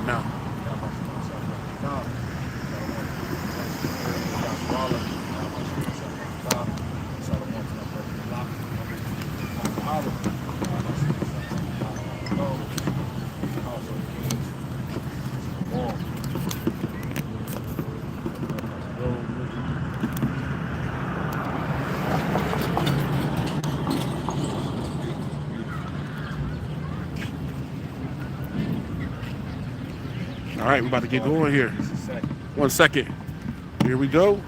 Now. All right, we're about to get going here. 1 second. Here we go.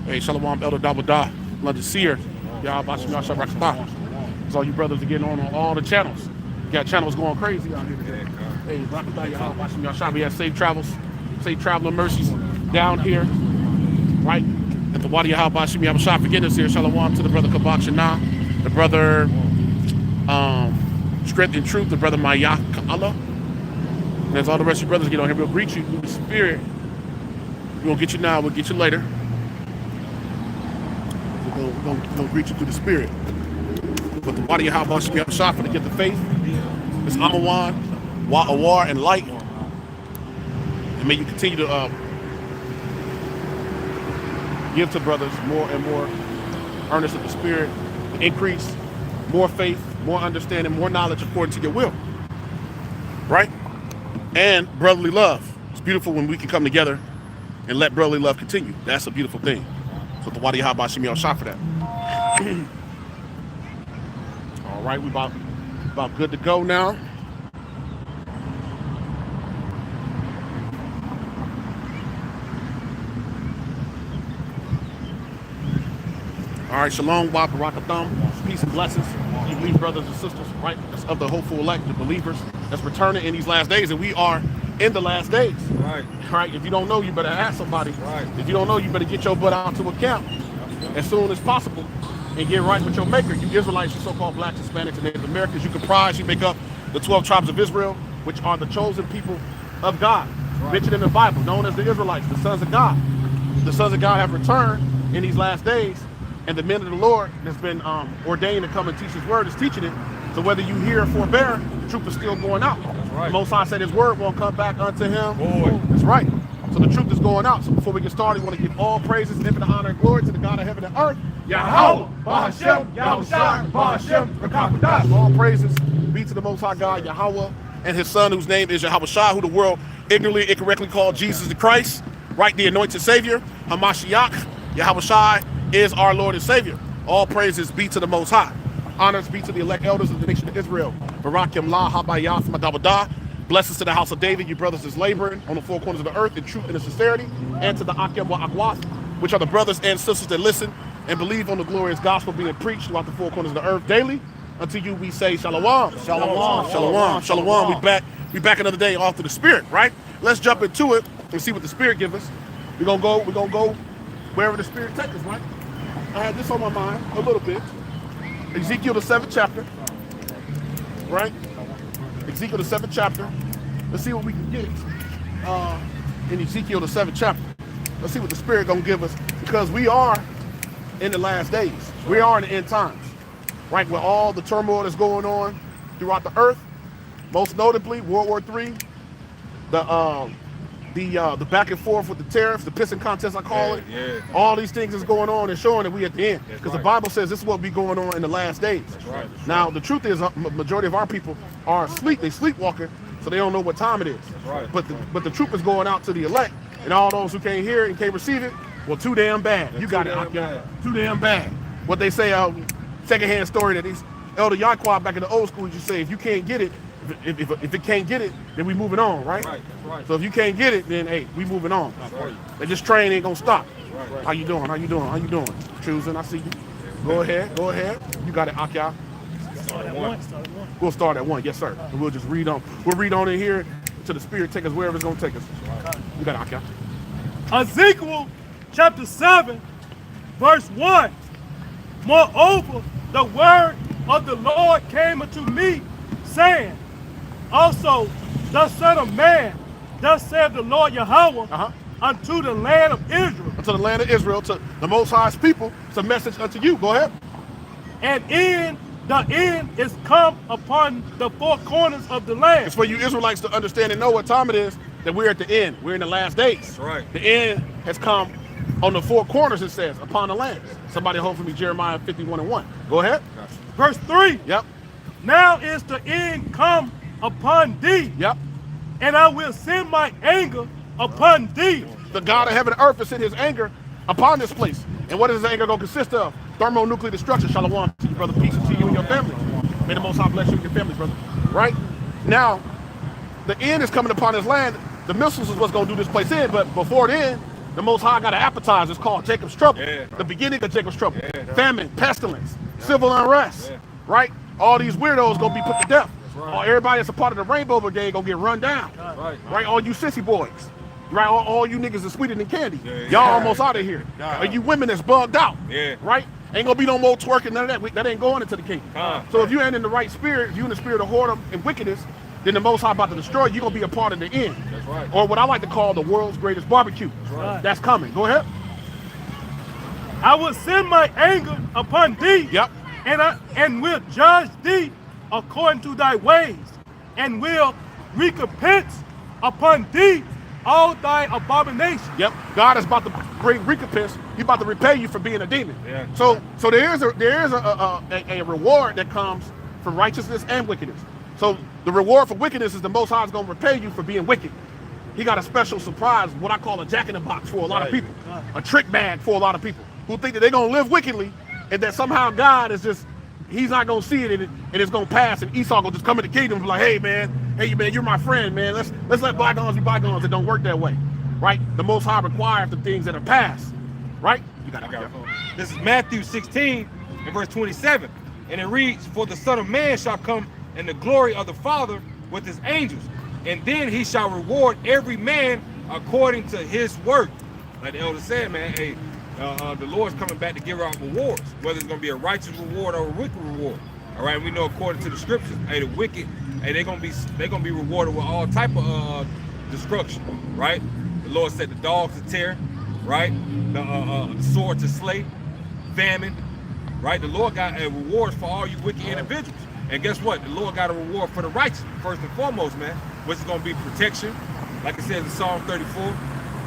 Hey, Shalom, Elder Dabadah, London Seer. Y'all, Bashim Yashab Rakatah. It's all you brothers are getting on all the channels. You got channels going crazy out here today. Hey, Rakatah, y'all, Bashim Yashab. We have safe travels, safe traveling mercies down here, right at the Wadi Yahal Bashim Yashab. Forgive us here. Shalom to the brother Kabak Shana, the brother Strength and Truth, the brother Maya Allah. And as all the rest of your brothers get on here, we'll greet you through the spirit. We won't get you now, we'll get you later. We're gonna greet you through the spirit. But the body of how much we have a shot for to get the faith. It's Amawan, Awar, and light. And may you continue to give to brothers more and more earnest of the spirit, increase more faith, more understanding, more knowledge according to your will, right? And brotherly love. It's beautiful when we can come together and let brotherly love continue. That's a beautiful thing. So the Wadi Haba Shemi shot for that. All right, we about good to go now. All right, shalom, wa barakatham, peace and blessings. You believe brothers and sisters, right? That's of the hopeful elect, the believers that's returning in these last days, and we are in the last days. Right. Right. If you don't know, you better ask somebody. Right. If you don't know, you better get your butt out to a camp as soon as possible and get right with your maker. You Israelites, you so-called blacks, Hispanics, and Native Americans, you comprise, you make up the 12 tribes of Israel, which are the chosen people of God, mentioned in the Bible, known as the Israelites, the sons of God. The sons of God have returned in these last days, and the men of the Lord that's been ordained to come and teach his word is teaching it. So whether you hear or forbear, the truth is still going out. That's right. The Most High said his word won't come back unto him. Boy. That's right. So the truth is going out. So before we get started, we want to give all praises, infinite honor, and glory to the God of heaven and earth. Yahweh, Bahashem, Yahushua, Bahashem, Rakapadah. All praises be to the Most High God, Yahweh, and his son, whose name is Yahushua, who the world ignorantly, incorrectly called Jesus the Christ, right, the anointed Savior, Hamashiach. Yahushua is our Lord and Savior. All praises be to the Most High. Honors be to the elect elders of the nation of Israel. Barakyam la habayah madabada. Blessings to the house of David, you brothers is laboring on the four corners of the earth in truth and in sincerity. And to the Akyam wa Akwath, which are the brothers and sisters that listen and believe on the glorious gospel being preached throughout the four corners of the earth daily. Unto you we say shalom. Shalom. Shalom. Shalom. We back another day off to the spirit, right? Let's jump into it and see what the spirit gives us. We're gonna go wherever the spirit takes us, right? I had this on my mind a little bit. Ezekiel the 7th chapter, right? Ezekiel the 7th chapter. Let's see what we can get in Ezekiel the 7th chapter. Let's see what the Spirit gonna give us, because we are in the last days. We are in the end times, right? With all the turmoil that's going on throughout the earth, most notably World War III, the back and forth with the tariffs, the pissing contest I call it. Yeah. All these things is going on and showing that we at the end. Because the Bible says this is what be going on in the last days. That's right. Now, the truth is, majority of our people are asleep. They sleepwalking, so they don't know what time it is. That's right. But the truth is going out to the elect, and all those who can't hear it and can't receive it, well, too damn bad. You got it, Akia. Too damn bad. What they say, secondhand story that these Elder Yaqua back in the old school used to say, if you can't get it, if it can't get it, then we moving on, right? Right. So if you can't get it, then hey, we moving on. Right. And this train ain't gonna stop. Right. How you doing? Choosing, I see you. Go ahead. You got it, Akia. We'll start at 1, yes sir. And we'll just read on. We'll read on in here till the Spirit take us wherever it's gonna take us. You got it, Akia. Ezekiel chapter 7, verse 1. Moreover, the word of the Lord came unto me, saying, also, thus son of man, thus saith the Lord Yahweh, unto the land of Israel. Unto the land of Israel, to the Most High's people, it's a message unto you. Go ahead. and the end is come upon the four corners of the land. It's for you Israelites to understand and know what time it is, that we're at the end. We're in the last days. That's right. The end has come on the four corners, it says, upon the land. Somebody hold for me Jeremiah 51:1. Go ahead. Gotcha. Verse 3. Yep. Now is the end come upon thee, Yep. and I will send my anger upon thee. The God of heaven and earth has sent his anger upon this place. And what is his anger going to consist of? Thermonuclear destruction. Shalom to you, brother. Peace to you and your family. May the Most High bless you and your families, brother. Right? Now, the end is coming upon this land. The missiles is what's going to do this place in. But before then, the Most High got an appetizer. It's called Jacob's trouble. Yeah. The beginning of Jacob's trouble. Yeah. Famine, pestilence, civil unrest. Yeah. Right? All these weirdos going to be put to death. right. Everybody that's a part of the Rainbow Brigade going to get run down. Right. Right? All you sissy boys. Right, all you niggas are sweeter than candy. Yeah, Y'all yeah. almost out of here. Yeah. Or you women that's bugged out. Yeah. Right? Ain't gonna be no more twerking, none of that. That ain't going into the kingdom. So if you ain't in the right spirit, if you in the spirit of whoredom and wickedness, then the Most High about to destroy you. You're gonna be a part of the end. That's right. Or what I like to call the world's greatest barbecue. right. That's coming. Go ahead. I will send my anger upon thee, Yep. and will judge thee according to thy ways, and will recompense upon thee all thy abominations. Yep. God is about to bring recompense. He's about to repay you for being a demon. Yeah. So there is a reward that comes for righteousness and wickedness. So the reward for wickedness is the Most High is going to repay you for being wicked. He got a special surprise, what I call a jack-in-the-box for a lot of Right. people. A trick bag for a lot of people who think that they're going to live wickedly and that somehow God is just, he's not going to see it and it's going to pass and Esau going to just come in the kingdom and be like, hey man, you're my friend, man. Let's let bygones be bygones. It don't work that way, right? The Most High requires the things that are past, right? You got it. This is Matthew 16 and verse 27. And it reads, for the Son of Man shall come in the glory of the Father with his angels. And then he shall reward every man according to his work. Like the elder said, man, hey, the Lord's coming back to give out rewards, whether it's going to be a righteous reward or a wicked reward. All right, and we know according to the scriptures, hey, the wicked, hey, they're gonna be rewarded with all type of destruction, right? The Lord said the dogs to tear, right? The sword to slay, famine, right? The Lord got a reward for all you wicked individuals. And guess what? The Lord got a reward for the righteous, first and foremost, man, which is gonna be protection, like it says in Psalm 34.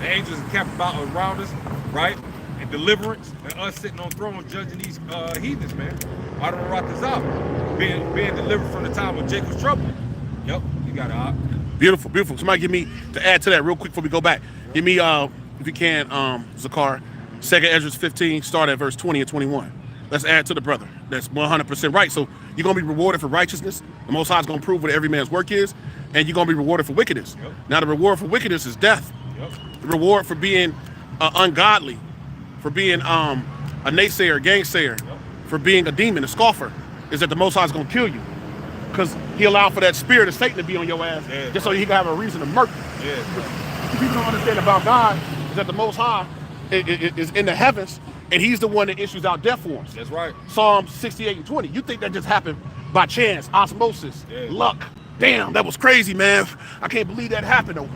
The angels are kept about around us, right? And deliverance, and us sitting on thrones judging these heathens, man. I don't rock this out. Being delivered from the time of Jacob's trouble. Yep, you got it, Op. Beautiful, beautiful. Somebody give me, to add to that real quick before we go back, give me, if you can, Zakar, 2 Ezra 15, start at verse 20 and 21. Let's add to the brother. That's 100% right. So you're going to be rewarded for righteousness. The Most High is going to prove what every man's work is. And you're going to be rewarded for wickedness. Yep. Now, the reward for wickedness is death. Yep. The reward for being ungodly, for being a naysayer, gangsayer, Yep. for being a demon, a scoffer, is that the Most High is going to kill you. Because he allowed for that spirit of Satan to be on your ass, Yeah. just so he can have a reason to murder. Yeah. What people don't understand about God is that the Most High is in the heavens, and he's the one that issues out death warrants. That's right. Psalm 68 and 20. You think that just happened by chance, osmosis, Yeah. luck. Damn, that was crazy, man. I can't believe that happened. Or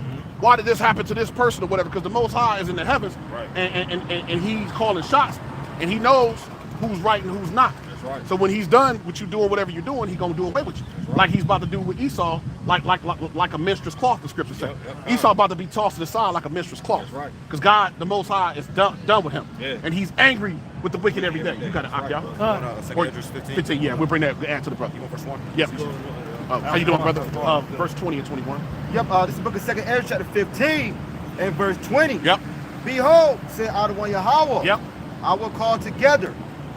why did this happen to this person or whatever? Because the Most High is in the heavens, Right. and he's calling shots, and he knows who's right and who's not. That's right. So when he's done with you doing whatever you're doing, he's gonna do away with you. right. Like he's about to do with Esau, like a minstrel's cloth, the scripture says. Yep. Esau about to be tossed to the side like a minstrel's cloth. That's right. Because God, the Most High, is done with him. Yeah. And he's angry with the wicked every day. You got it, That's right, Akia. bro. Or- 15. 15, yeah, we'll bring that add to the brother. Verse 1. Yep. How you doing, brother? Verse 20 and 21. Yep, this is the book of 2 Ezra chapter 15 and verse 20. Yep. Behold, said Adonai Yahweh, Yep. I will call together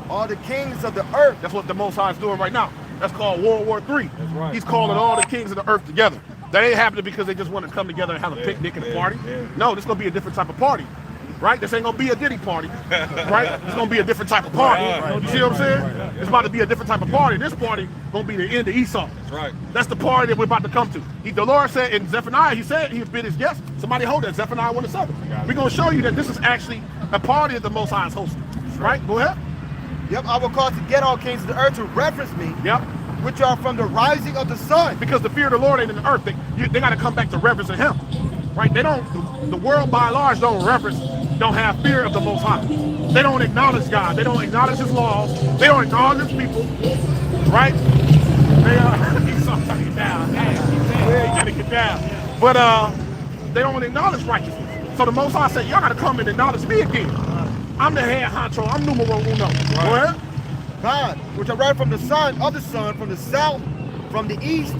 all the kings of the earth. That's what the Most High is doing right now. That's called World War III. That's right. He's calling all the kings of the earth together. That ain't happening because they just want to come together and have a Yeah, picnic and a yeah, party. yeah. No, this is going to be a different type of party. Right? This ain't going to be a Diddy party. Right? It's going to be a different type of party. Right, You see what I'm saying? right. It's about to be a different type of party. This party going to be the end of Esau. That's right. That's the party that we're about to come to. The Lord said in Zephaniah, he said he'd bid his guests. Somebody hold that, Zephaniah 1:7. We're going to show you that this is actually a party that the Most High is hosting. Right? Go ahead. Yep, I will call together all kings of the earth to reference me, Yep. which are from the rising of the sun. Because the fear of the Lord ain't in the earth. They got to come back to reverencing him. Right? They don't, the world by and large don't reverence don't have fear of the Most High. They don't acknowledge God. They don't acknowledge His laws. They don't acknowledge His people, right? They he's trying to get down. Yeah, you gotta get down. But they don't acknowledge righteousness. So the Most High said, y'all gotta come and acknowledge me again. I'm the head honcho. I'm numero uno. Go ahead. God, which are right from the sun, from the south, from the east,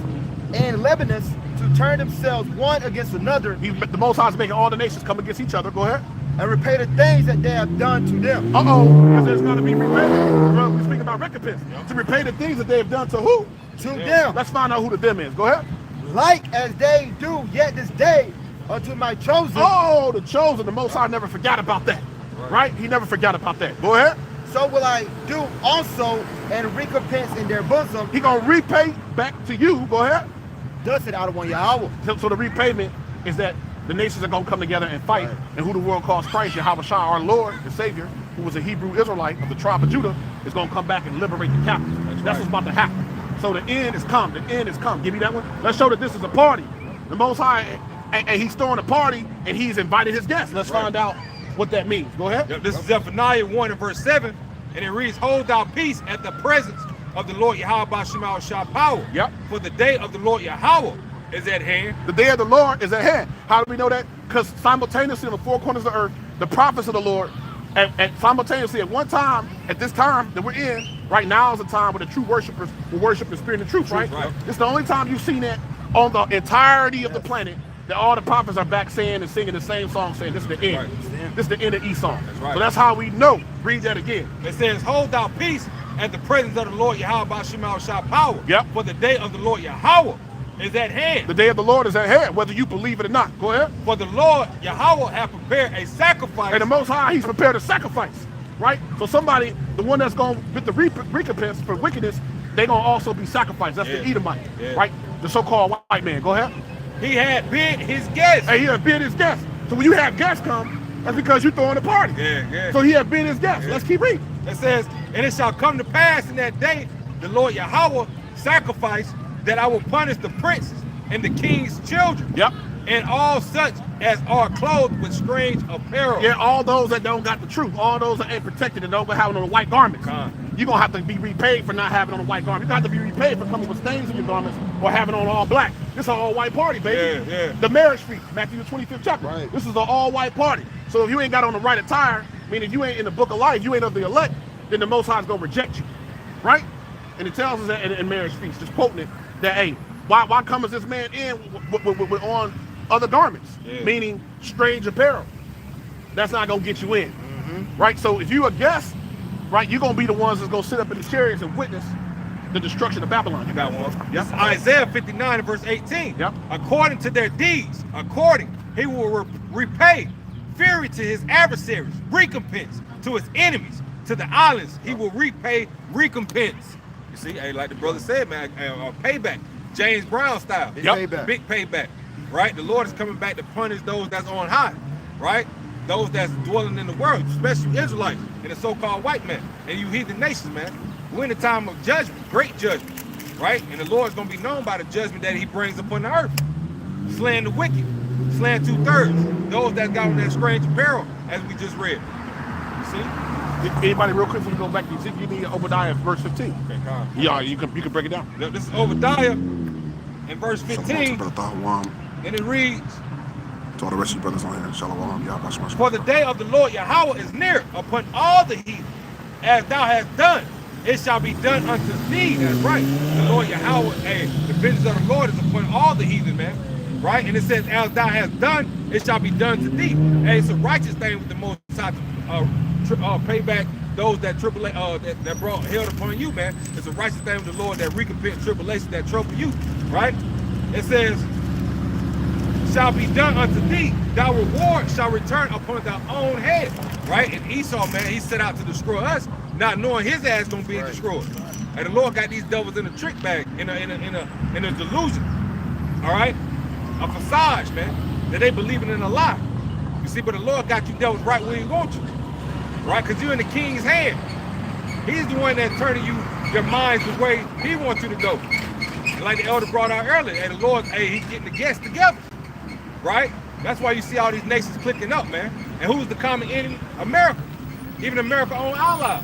and Lebanus, to turn themselves one against another, The Most High is making all the nations come against each other. Go ahead. and repay the things that they have done to them. Because there's going to be repayment. Well, we speak about recompense. To repay the things that they have done to who? To them. Let's find out who the them is. Go ahead. Like as they do yet this day unto my chosen. Oh, the chosen. The Most High never forgot about that. Right? He never forgot about that. Go ahead. So will I do also, and recompense in their bosom. He going to repay back to you. Go ahead. Thus it out of one Yahweh. So the repayment is that the nations are going to come together and fight. Right. And who the world calls Christ, Yahweh Shah, our Lord and Savior, who was a Hebrew Israelite of the tribe of Judah, is going to come back and liberate the captives. That's what's about to happen. So the end is come. The end is come. Give me that one. Let's show that this is a party. The Most High, and he's throwing a party, and he's invited his guests. Let's find out what that means. Go ahead. This is Zephaniah 1 and verse 7, and it reads, hold thou peace at the presence of the Lord Yahweh Bashim Shah power. Yep. For the day of the Lord Yahweh is at hand. The day of the Lord is at hand. How do we know that? Because simultaneously in the four corners of the earth, the prophets of the Lord, and simultaneously at one time, at this time that we're in, right now is the time where the true worshipers will worship in spirit and truth, right? It's the only time you've seen that on the entirety of the planet, that all the prophets are back saying and singing the same song, saying this is the end. This is the end of Esau. So that's how we know. Read that again. It says, hold thou peace at the presence of the Lord Yahweh Bashim Shah power. Yep. For the day of the Lord Yahweh is at hand. The day of the Lord is at hand, whether you believe it or not. Go ahead. For the Lord Yahweh hath prepared a sacrifice. And the Most High, he's prepared a sacrifice, right? So somebody, the one that's going to get the recompense for wickedness, they're going to also be sacrificed. That's the Edomite, right? The so-called white man. Go ahead. He had bid his guests. Hey, he had bid his guests. So when you have guests come, that's because you're throwing a party. So he had bid his guests. Let's keep reading. It says, and it shall come to pass in that day, the Lord Yahweh sacrifice, that I will punish the princes and the king's children. Yep. And all such as are clothed with strange apparel. Yeah, all those that don't got the truth, all those that ain't protected and don't have on the white garments. You're going to have to be repaid for not having on a white garment. You're going to have to be repaid for coming with stains in your garments or having on all black. This is an all-white party, baby. The marriage feast, Matthew the 25th chapter. This is an all-white party. So if you ain't got on the right attire, meaning you ain't in the book of life, you ain't of the elect, then the Most High is going to reject you, right? And it tells us that in marriage feast, just quoting it, that, hey, why comes this man in with on other garments, meaning strange apparel? That's not going to get you in, right? So if you a guest, right, you're going to be the ones that's going to sit up in the chariots and witness the destruction of Babylon. You got one. Yep. Isaiah 59 and verse 18. Yep. According to their deeds, he will repay fury to his adversaries, recompense to his enemies, to the islands he will repay recompense. You see, hey, like the brother said, man, payback, James Brown style. Big payback. Big payback, right? The Lord is coming back to punish those that's on high, right? Those that's dwelling in the world, especially Israelites and the so-called white man and you heathen nations, man. We're in a time of judgment, great judgment, right? And the Lord's going to be known by the judgment that he brings upon the earth. Slaying the wicked, slaying 2/3, those that got on that strange apparel, as we just read. You see? Anybody real quick before we go back to Ezekiel, you need Obadiah verse 15. Okay, calm. Yeah, you can break it down. This is Obadiah in verse 15, and it reads, to all the rest of you brothers on here, Shalom, Yahweh Shem. for the day of the Lord Yahweh is near upon all the heathen, as thou hast done. It shall be done unto thee. That's right. The Lord Yahweh, hey, the vengeance of the Lord is upon all the heathen, man. Right? And it says, as thou hast done, it shall be done to thee. Hey, it's a righteous thing with the Most High to pay back those that that brought hell upon you, man. It's a righteous thing with the Lord that recompense tribulation that trouble you. Right? It says, shall be done unto thee. Thy reward shall return upon thy own head. Right? And Esau, man, he set out to destroy us, not knowing his ass gonna be destroyed. And the Lord got these devils in a trick bag, in a delusion. All right, a facade, man, that they believing in a lie. You see, but the Lord got you devils right where he wants you, right? Because you're in the King's hand. He's the one that's turning your minds the way he wants you to go. And like the elder brought out earlier, and the Lord, hey, he's getting the guests together, right? That's why you see all these nations clicking up, man. And who's the common enemy? America. Even America own allies,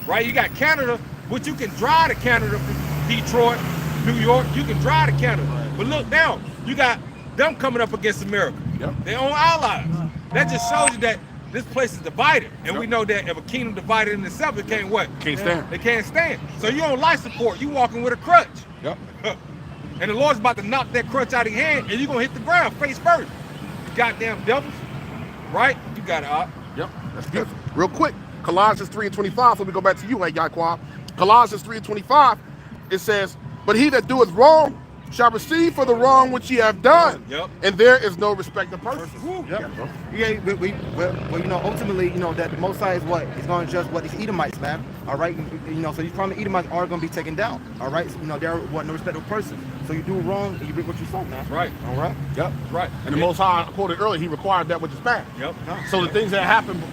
right? You got Canada, which you can drive to Canada from Detroit, New York. You can drive to Canada. But look now, you got them coming up against America. Yep. They own allies. That just shows you that this place is divided. And we know that if a kingdom divided in itself, it can't what? Can't stand. They can't stand. So you on life support. You walking with a crutch. Yep. And the Lord's about to knock that crutch out of your hand, and you're going to hit the ground face first. You goddamn devils. Right? You got it, Op. Yep. That's good. Real quick, Colossians 3:25. So we go back to you, Yaquab. Colossians 3:25. It says, "But he that doeth wrong shall receive for the wrong which he have done, Yep. and there is no respect of persons." Yep. Yeah, well, you know, ultimately, you know, that the Most High is what? He's going to judge what? These Edomites, man. All right? You know, so these prominent Edomites are going to be taken down. All right? So, you know, they're what? No respect of person. So you do wrong, and you reap what you sow, man. Right. All right? Yep. Right. And the Most High, I quoted earlier, he required that which is bad. Yep. So the things that happened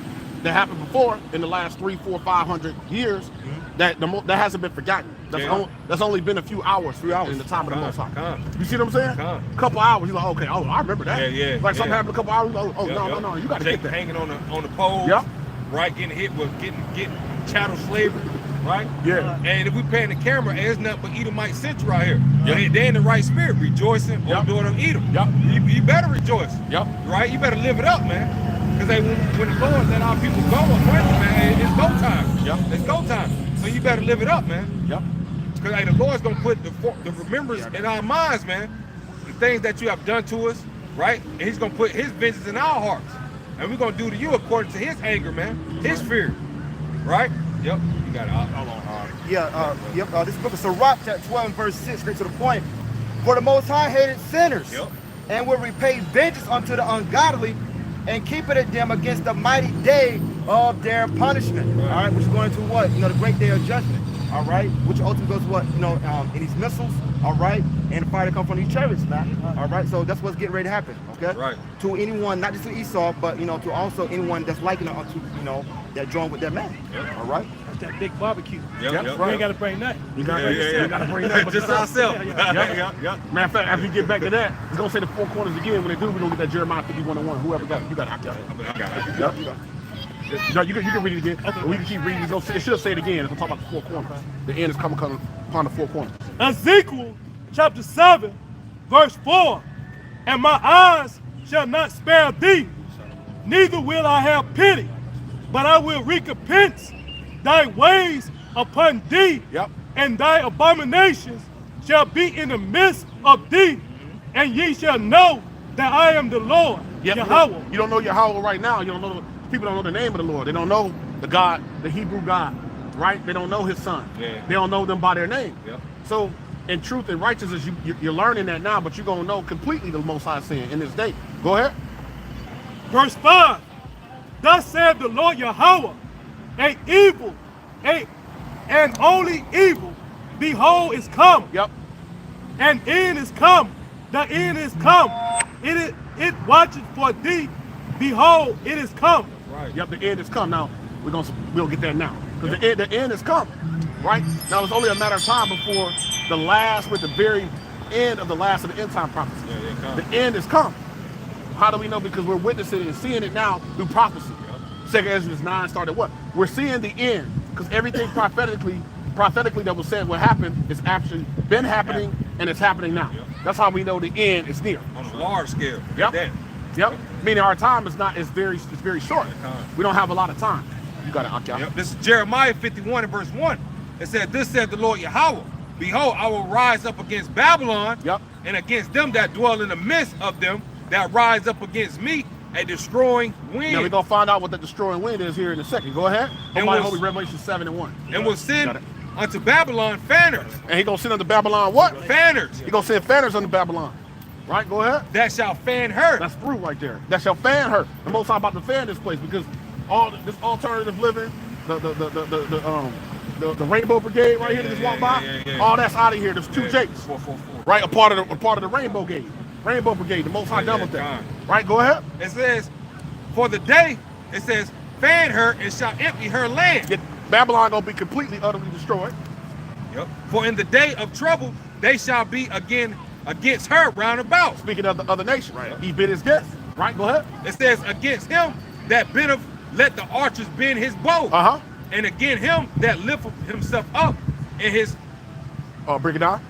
before in the last 300, 400, 500 years, that hasn't been forgotten. That's only been a few hours in the time of the Most High. You see what I'm saying? A couple hours, you're like, okay, oh, I remember that. Yeah. Like something happened a couple hours, like, oh, no, you got to Jake get that. hanging on the pole. Yep. Right, getting hit with getting chattel slavery. Right? Yeah. And if we pan the camera, there's nothing but Edomite central out here. Yeah. They in the right spirit, rejoicing on the daughter of Edom. Yep. You better rejoice. Yep. Right? You better live it up, man. Because when the Lord let our people go, man, it's go time. Yep. It's go time. So you better live it up, man. Yep. Because the Lord's gonna put the remembrance in our minds, man. The things that you have done to us, right? And He's gonna put His vengeance in our hearts, and we're gonna do to you according to His anger, man, His fear, right? Yep. You got it. Hold on. This book of Sirach, chapter 12 and verse 6, straight to the point. For the Most High hated sinners, and will repay vengeance unto the ungodly, and keep it at them against the mighty day of their punishment. All right, which is going to what? You know, the great day of judgment. All right, which ultimately goes to what? You know, in these missiles. All right, and the fire that come from these chariots, man. All right, so that's what's getting ready to happen. Okay. Right. To anyone, not just to Esau, but you know, to also anyone that's liking it unto, you know, that joined with that man. All right. That's that big barbecue. Yep. You ain't got to bring nothing. You got to bring that. Just ourselves. Yep. Matter of fact, after we get back to that, it's gonna say the four corners again. When they do, we're gonna get that Jeremiah 51:1. Whoever got it, you got it. I got it. Yep. No, you can read it again. Okay. We can keep reading. It should say it again. It's gonna talk about the four corners. The end is coming upon the four corners. Ezekiel chapter 7, verse 4. And my eyes shall not spare thee, neither will I have pity, but I will recompense thy ways upon thee, and thy abominations shall be in the midst of thee, and ye shall know that I am the Lord, Yahweh. You don't know Yahweh right now. You don't know. People don't know the name of the Lord. They don't know the God, the Hebrew God, right? They don't know His Son. Yeah. They don't know them by their name. Yep. So, in truth and righteousness, you're learning that now, but you're gonna know completely the Most High saying in this day. Go ahead. Verse 5. Thus saith the Lord Yahweh, and only evil, behold, is come. Yep. And end is come. The end is come. It watcheth for thee. Behold, it is come. Right. Yep. The end is come. Now we'll get there now because the end is come. Right. Now it's only a matter of time before the last, with the very end of the last of the end time prophecy. The end is come. How do we know? Because we're witnessing it and seeing it now through prophecy. Second Ezra 9 started what? We're seeing the end because everything prophetically that was said would happen is actually been happening and it's happening now. That's how we know the end is near. On a large scale. Yep. Meaning our time is very short. We don't have a lot of time. You got it, Akia. Yep. This is Jeremiah 51 and verse 1. It said, "This said the Lord Yahweh, behold, I will rise up against Babylon, and against them that dwell in the midst of them that rise up against me, a destroying wind." Now we're gonna find out what the destroying wind is here in a second. Go ahead. And Holy Revelation 7:1. And will send unto Babylon fanners. And he gonna send unto Babylon what? Fanners. He gonna send fanners unto Babylon. Right, go ahead. That shall fan her. That's through right there. That shall fan her. The Most High about to fan this place because all this alternative living, the Rainbow Brigade right here that just walked by, all that's out of here. There's two Jakes, 444. right? A part of the Rainbow Brigade. The Most High done with that. Right, go ahead. It says, for the day, it says, fan her and shall empty her land. Babylon gonna be completely, utterly destroyed. Yep. For in the day of trouble, they shall be again against her round about. Speaking of the other nation, right? He bid his guest. Right, go ahead. It says against him that bendeth, let the archers bend his bow. And again him that lifteth himself up in his bring it down.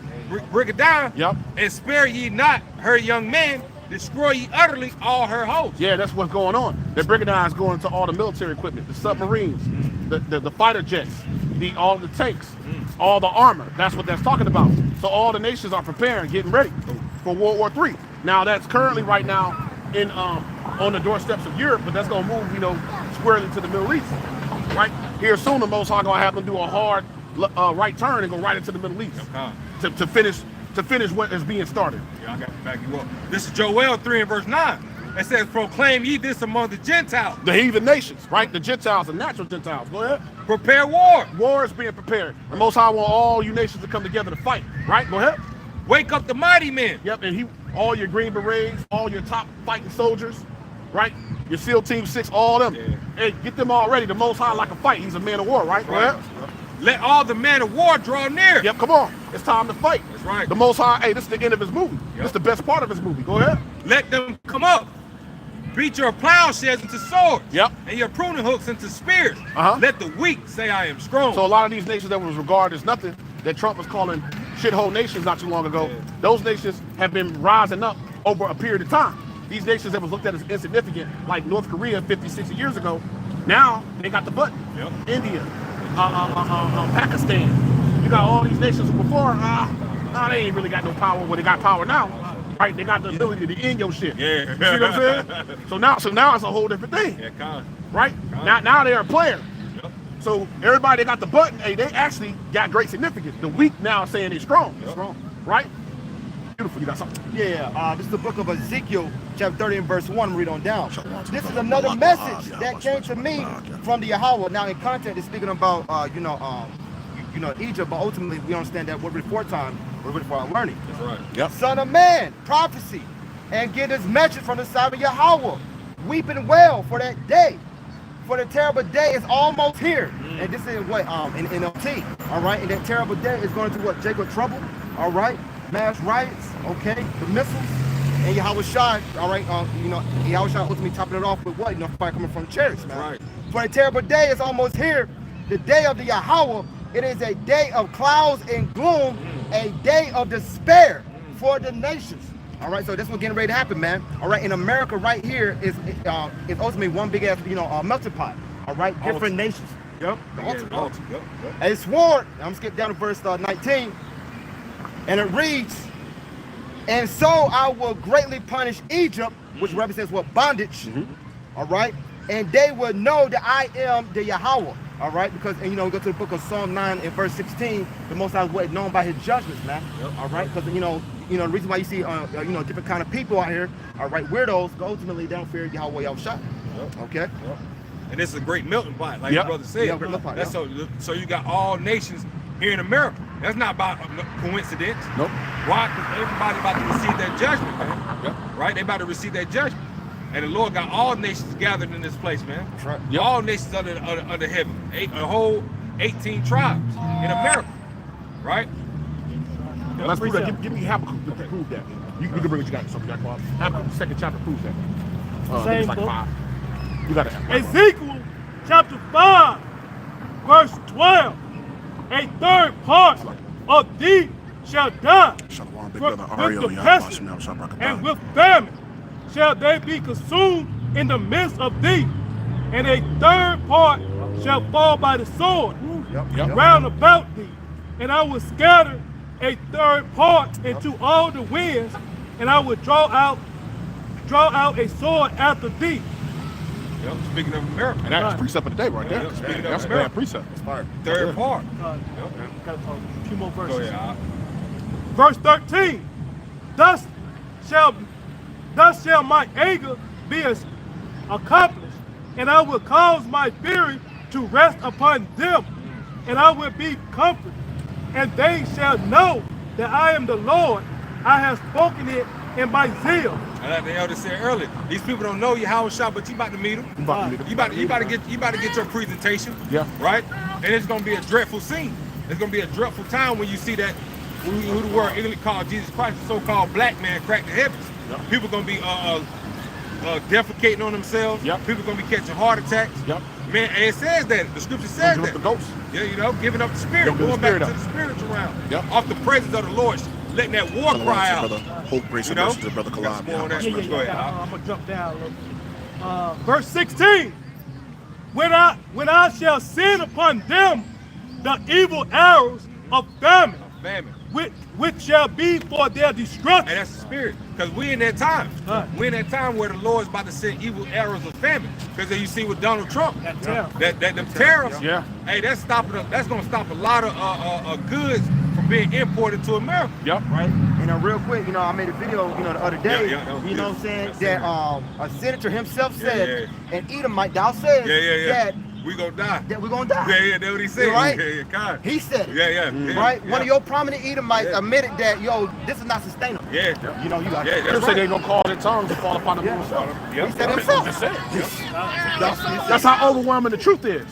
Bring it down. Yep. And spare ye not her young men, destroy ye utterly all her hosts. Yeah, that's what's going on. They're bringing down is going to all the military equipment, the submarines, the fighter jets, all the tanks, all the armor. That's what that's talking about. So all the nations are preparing, getting ready for World War III. Now that's currently right now in on the doorsteps of Europe, but that's gonna move, you know, squarely to the Middle East. Right here soon, the Most High gonna have them do a hard right turn and go right into the Middle East to finish what is being started. Yeah, I got to back you up. This is Joel 3 and verse 9. It says, proclaim ye this among the Gentiles. The heathen nations, right? The Gentiles, the natural Gentiles. Go ahead. Prepare war. War is being prepared. The Most High want all you nations to come together to fight, right? Go ahead. Wake up the mighty men. Yep, and all your Green Berets, all your top fighting soldiers, right? Your SEAL Team 6, all them. Yeah. Hey, get them all ready. The Most High like a fight. He's a man of war, right? Go ahead. Let all the men of war draw near. Yep, come on. It's time to fight. That's right. The Most High, hey, this is the end of his movie. Yep. This is the best part of his movie. Go ahead. Let them come up. Beat your plowshares into swords. Yep. And your pruning hooks into spears. Let the weak say I am strong. So a lot of these nations that was regarded as nothing, that Trump was calling shithole nations not too long ago, those nations have been rising up over a period of time. These nations that was looked at as insignificant, like North Korea 50, 60 years ago, now they got the button. Yep. India, Pakistan. You got all these nations who before, they ain't really got no power. Well, they got power now, right? They got the ability to end your shit. Yeah. You see what I'm saying? So now it's a whole different thing. Yeah, right? Now they're a player. Yep. So everybody that got the button, hey, they actually got great significance. The weak now are saying they're strong. Yep. Strong, right? Beautiful. You got something? Yeah, this is the book of Ezekiel, chapter 30 and verse 1. Read on down. This is another message that came to me from the Yahweh. Now, in context, it's speaking about, Egypt, but ultimately we understand that we're ready for time. We're ready for our learning. That's right. Yep. Son of man, prophecy, and get this message from the side of Yahweh. Weep and wail for that day. For the terrible day is almost here. And this is what, in NLT, all right? And that terrible day is going to what? Jacob trouble, all right? Mass riots, okay? The missiles. And Yahweh Shai, all right? Yahweh Shai ultimately topping it off with what? Fire coming from the chariots, man. Right. For the terrible day is almost here. The day of the Yahweh, it is a day of clouds and gloom, a day of despair for the nations. All right, so that's what's getting ready to happen, man. All right, in America right here is ultimately one big ass, melting pot. All right, different nations. Yep. Yep. And it's sworn. I'm gonna skip down to verse 19, and it reads, "And so I will greatly punish Egypt," which represents what? Bondage. All right, and they will know that I am the Yahweh. All right, because we go to the book of Psalm 9 and verse 16. The Most High is known by His judgments, man. Yep. All right, because the reason why you see different kind of people out here, all right, weirdos, ultimately they don't fear Yahweh Yahushua. Yep. Okay. Yep. And this is a great melting pot, like your brother said. Yeah, melting pot, That's so you got all nations here in America. That's not about coincidence. Nope. Why? Because everybody about to receive that judgment, man. Yep. Right? They about to receive that judgment. And the Lord got all nations gathered in this place, man. That's right. Yep. All nations under heaven. A whole 18 tribes in America. Right? Yeah, let's prove that. Give me Habakkuk to prove that. You can bring what you got. Something you got. Habakkuk, the second chapter proves that. Same it's like book. 5. You got it. Ezekiel chapter 5, verse 12. A third part of thee shall die Shalom, big with brother Ariel, the Yah, pestilence, Basham, Yah, and Basham, with famine shall they be consumed in the midst of thee. And a third part shall fall by the sword round about thee. And I will scatter a third part into all the winds, and I will draw out a sword after thee. Yep. Speaking of America. And that's precept of the day right there. Yep. Speaking That's of a bad America. precept. Third part. Got a few more verses. Go ahead. Verse 13. Thus shall my anger be accomplished, and I will cause my fury to rest upon them, and I will be comforted, and they shall know that I am the Lord. I have spoken it in my zeal. And like the elder said earlier, these people don't know you how shot, but you about to meet them. You about to get your presentation. Yeah. Right? And it's gonna be a dreadful scene. It's gonna be a dreadful time when you see that who the word English called Jesus Christ, the so-called black man, crack the heavens. Yep. People gonna be defecating on themselves. Yep. People gonna be catching heart attacks. Yep. Man, and it says that. The scripture says Give that. up the ghost. Yeah, you know, giving up the spirit, Giving the going back spirit to up. the spiritual realm. Yep. Off the presence of the Lord, letting that war Shalom cry to out. brother. Hope, grace, You and know? mercy to brother Let's Kalam. go on that. Yeah, Go ahead. I'm gonna jump down a little. Verse 16. When I shall send upon them the evil arrows of famine, Famine. which shall be for their destruction. And that's the spirit. Because we in that time. Right. We in that time where the Lord's about to send evil arrows of famine. Because you see with Donald Trump, That tariff. that them tariffs, Yeah. hey, that's gonna stop a lot of goods from being imported to America. Yep. Right? And real quick, I made a video, the other day, Yeah, that was what I'm good. saying, That's that it. a senator himself Yeah, said, and Edomite, thou says Yeah. We gonna die. that we're gonna die. Yeah, that's what he said. Right? Yeah, God. He said it. Yeah. Right? Yeah. One of your prominent Edomites Yeah. admitted that, this is not sustainable. Yeah. You got Yeah, that. that's They say right. they gonna cause their tongues to fall upon them Yeah. themselves. He said That's himself. what they said. That's how overwhelming the truth is.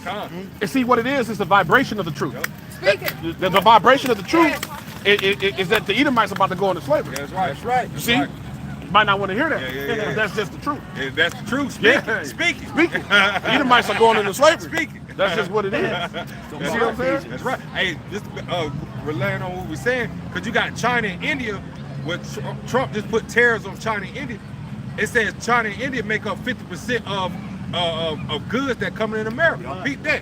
And see what it is the vibration of the truth. Speak it. The vibration of the truth is that the Edomites about to go into slavery. That's right. That's right. You see? You might not want to hear that. Yeah. But that's just the truth. Yeah, that's the truth. Speak Yeah. it. Speak it. Speak it. The Edomites are going into slavery. Speak it. That's just what it is. You see what I'm saying? That's right. Hey, just relying on what we're saying, because you got China and India, where Trump just put tariffs on China and India. It says China and India make up 50% of goods that come in America. Beat that.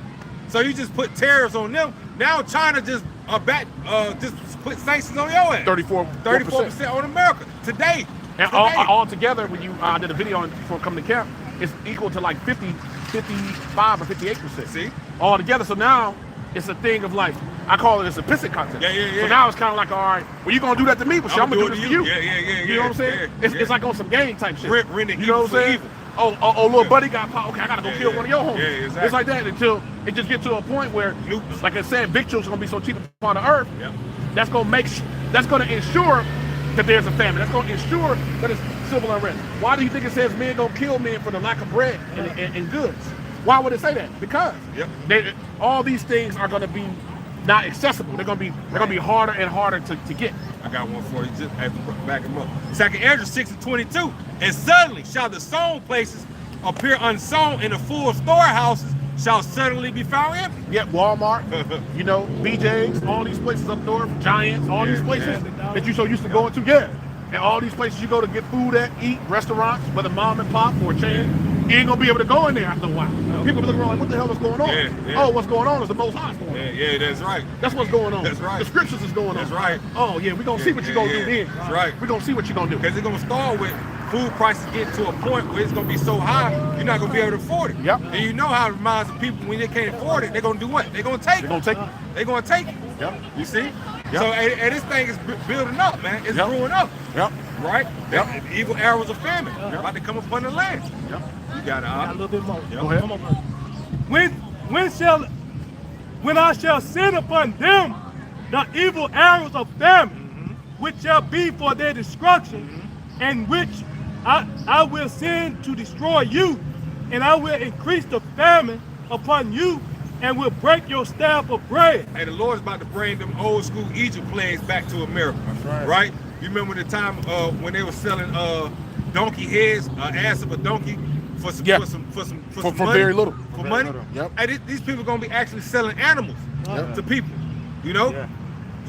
So you just put tariffs on them. Now China just just put sanctions on your ass. 34% on America today. And all together, when you did a video before coming to camp, it's equal to like 55 or 58%. See? All together. So now it's a thing of like, I call it a implicit contest. Yeah. So now it's kind of like, all right, well, you gonna do that to me, but shit, I'm gonna do this to you. Yeah. You know what I'm saying? It's like on some gang type shit. Renting You know what I'm evil for saying? evil. Oh, little buddy got popped. Okay, I gotta go kill one of your homies. Yeah, exactly. It's like that until it just gets to a point where, like I said, victuals gonna be so cheap upon the earth. Yep. That's gonna ensure that there's a famine. That's gonna ensure that it's civil unrest. Why do you think it says men gonna kill men for the lack of bread and goods? Why would it say that? Because all these things are gonna be not accessible. They're gonna be harder and harder to get. I got one for you. Just have to back them up. 2nd Ezra 6:22. And suddenly shall the sown places appear unsown, and the full storehouses shall suddenly be found empty. Yeah, Walmart, BJ's, all these places up north, Giants, all these places that you so used to going to, and all these places you go to get food at, eat, restaurants, whether mom and pop or chain, you ain't gonna be able to go in there after a while. People look around like, what the hell is going on? Yeah. Oh, what's going on is the Most High going on. Yeah, that's right. That's what's going on. That's right. The scriptures is going on. That's right. Oh yeah, we're gonna see what you're gonna do then. That's right. We're gonna see what you're gonna do. Because it's gonna start with food prices getting to a point where it's gonna be so high, you're not gonna be able to afford it. Yep. And you know how it reminds the people when they can't afford it, they're gonna do what? They're gonna take They're gonna take it. They're gonna take it. Yep. You see? Yep. So and this thing is building up, man. It's Yep. brewing up. Yep. Right? Yep. The evil arrows of famine about to come upon the land. Yep. You got A little bit more. Go ahead. Come on, brother. When I shall send upon them the evil arrows of famine, which shall be for their destruction, and which I will send to destroy you, and I will increase the famine upon you, and will break your staff of bread. Hey, the Lord's about to bring them old school Egypt plagues back to America. That's right. You remember the time when they were selling donkey heads, ass of a donkey for some For money, very little. For money. Yep. Hey, these people are gonna be actually selling animals to people. You know, Yeah.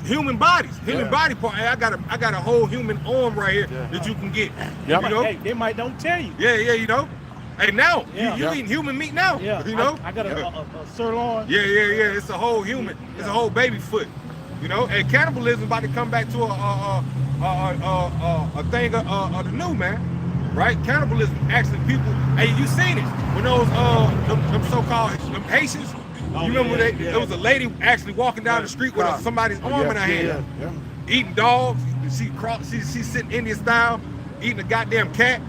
human bodies, human body part. Hey, I got a whole human arm right here that you can get. Yep. You know. Hey, they might don't tell you. Yeah, you know. Hey, now Yeah. you eating human meat now. Yeah, You know. I got a sirloin. Yeah. It's a whole human. It's a whole baby foot. You know, and cannibalism about to come back to a thing of the new, man. Right? Cannibalism, actually, people. Hey, you seen it when those them so-called them Haitians. You remember there was a lady actually walking down the street with somebody's arm in her hand, eating dogs. She's sitting Indian style, eating a goddamn cat.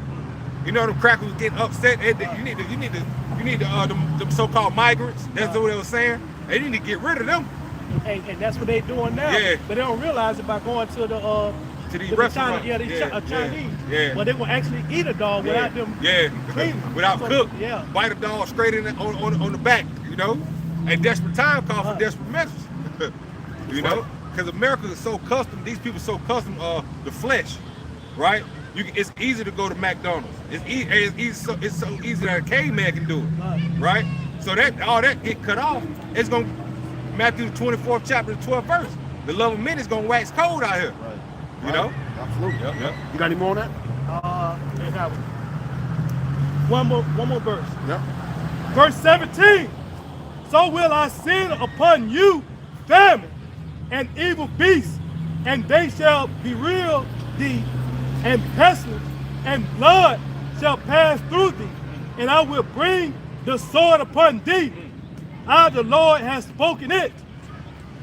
You know them crackers was getting upset. You need them so-called migrants. That's what they were saying. They need to get rid of them. And that's what they doing now. Yeah. But they don't realize it by going to the these to restaurants. China, Chinese. Yeah. But they will actually eat a dog without them cleaning. Without So, cook. Yeah. Bite a dog straight in on the back, you know? And desperate time calls for desperate measures. You know? Because America is so custom, these people are so custom the flesh, right? it's easy to go to McDonald's. It's so easy that a caveman can do it, right? So that all that get cut off. It's gonna Matthew 24th chapter, 12th verse. The love of men is gonna wax cold out here. Right. You know? Absolutely. Yep. You got any more on that? They have one more verse. Yep. Verse 17. So will I send upon you famine and evil beasts, and they shall bereave thee, and pestilence and blood shall pass through thee, and I will bring the sword upon thee. I, the Lord, has spoken it.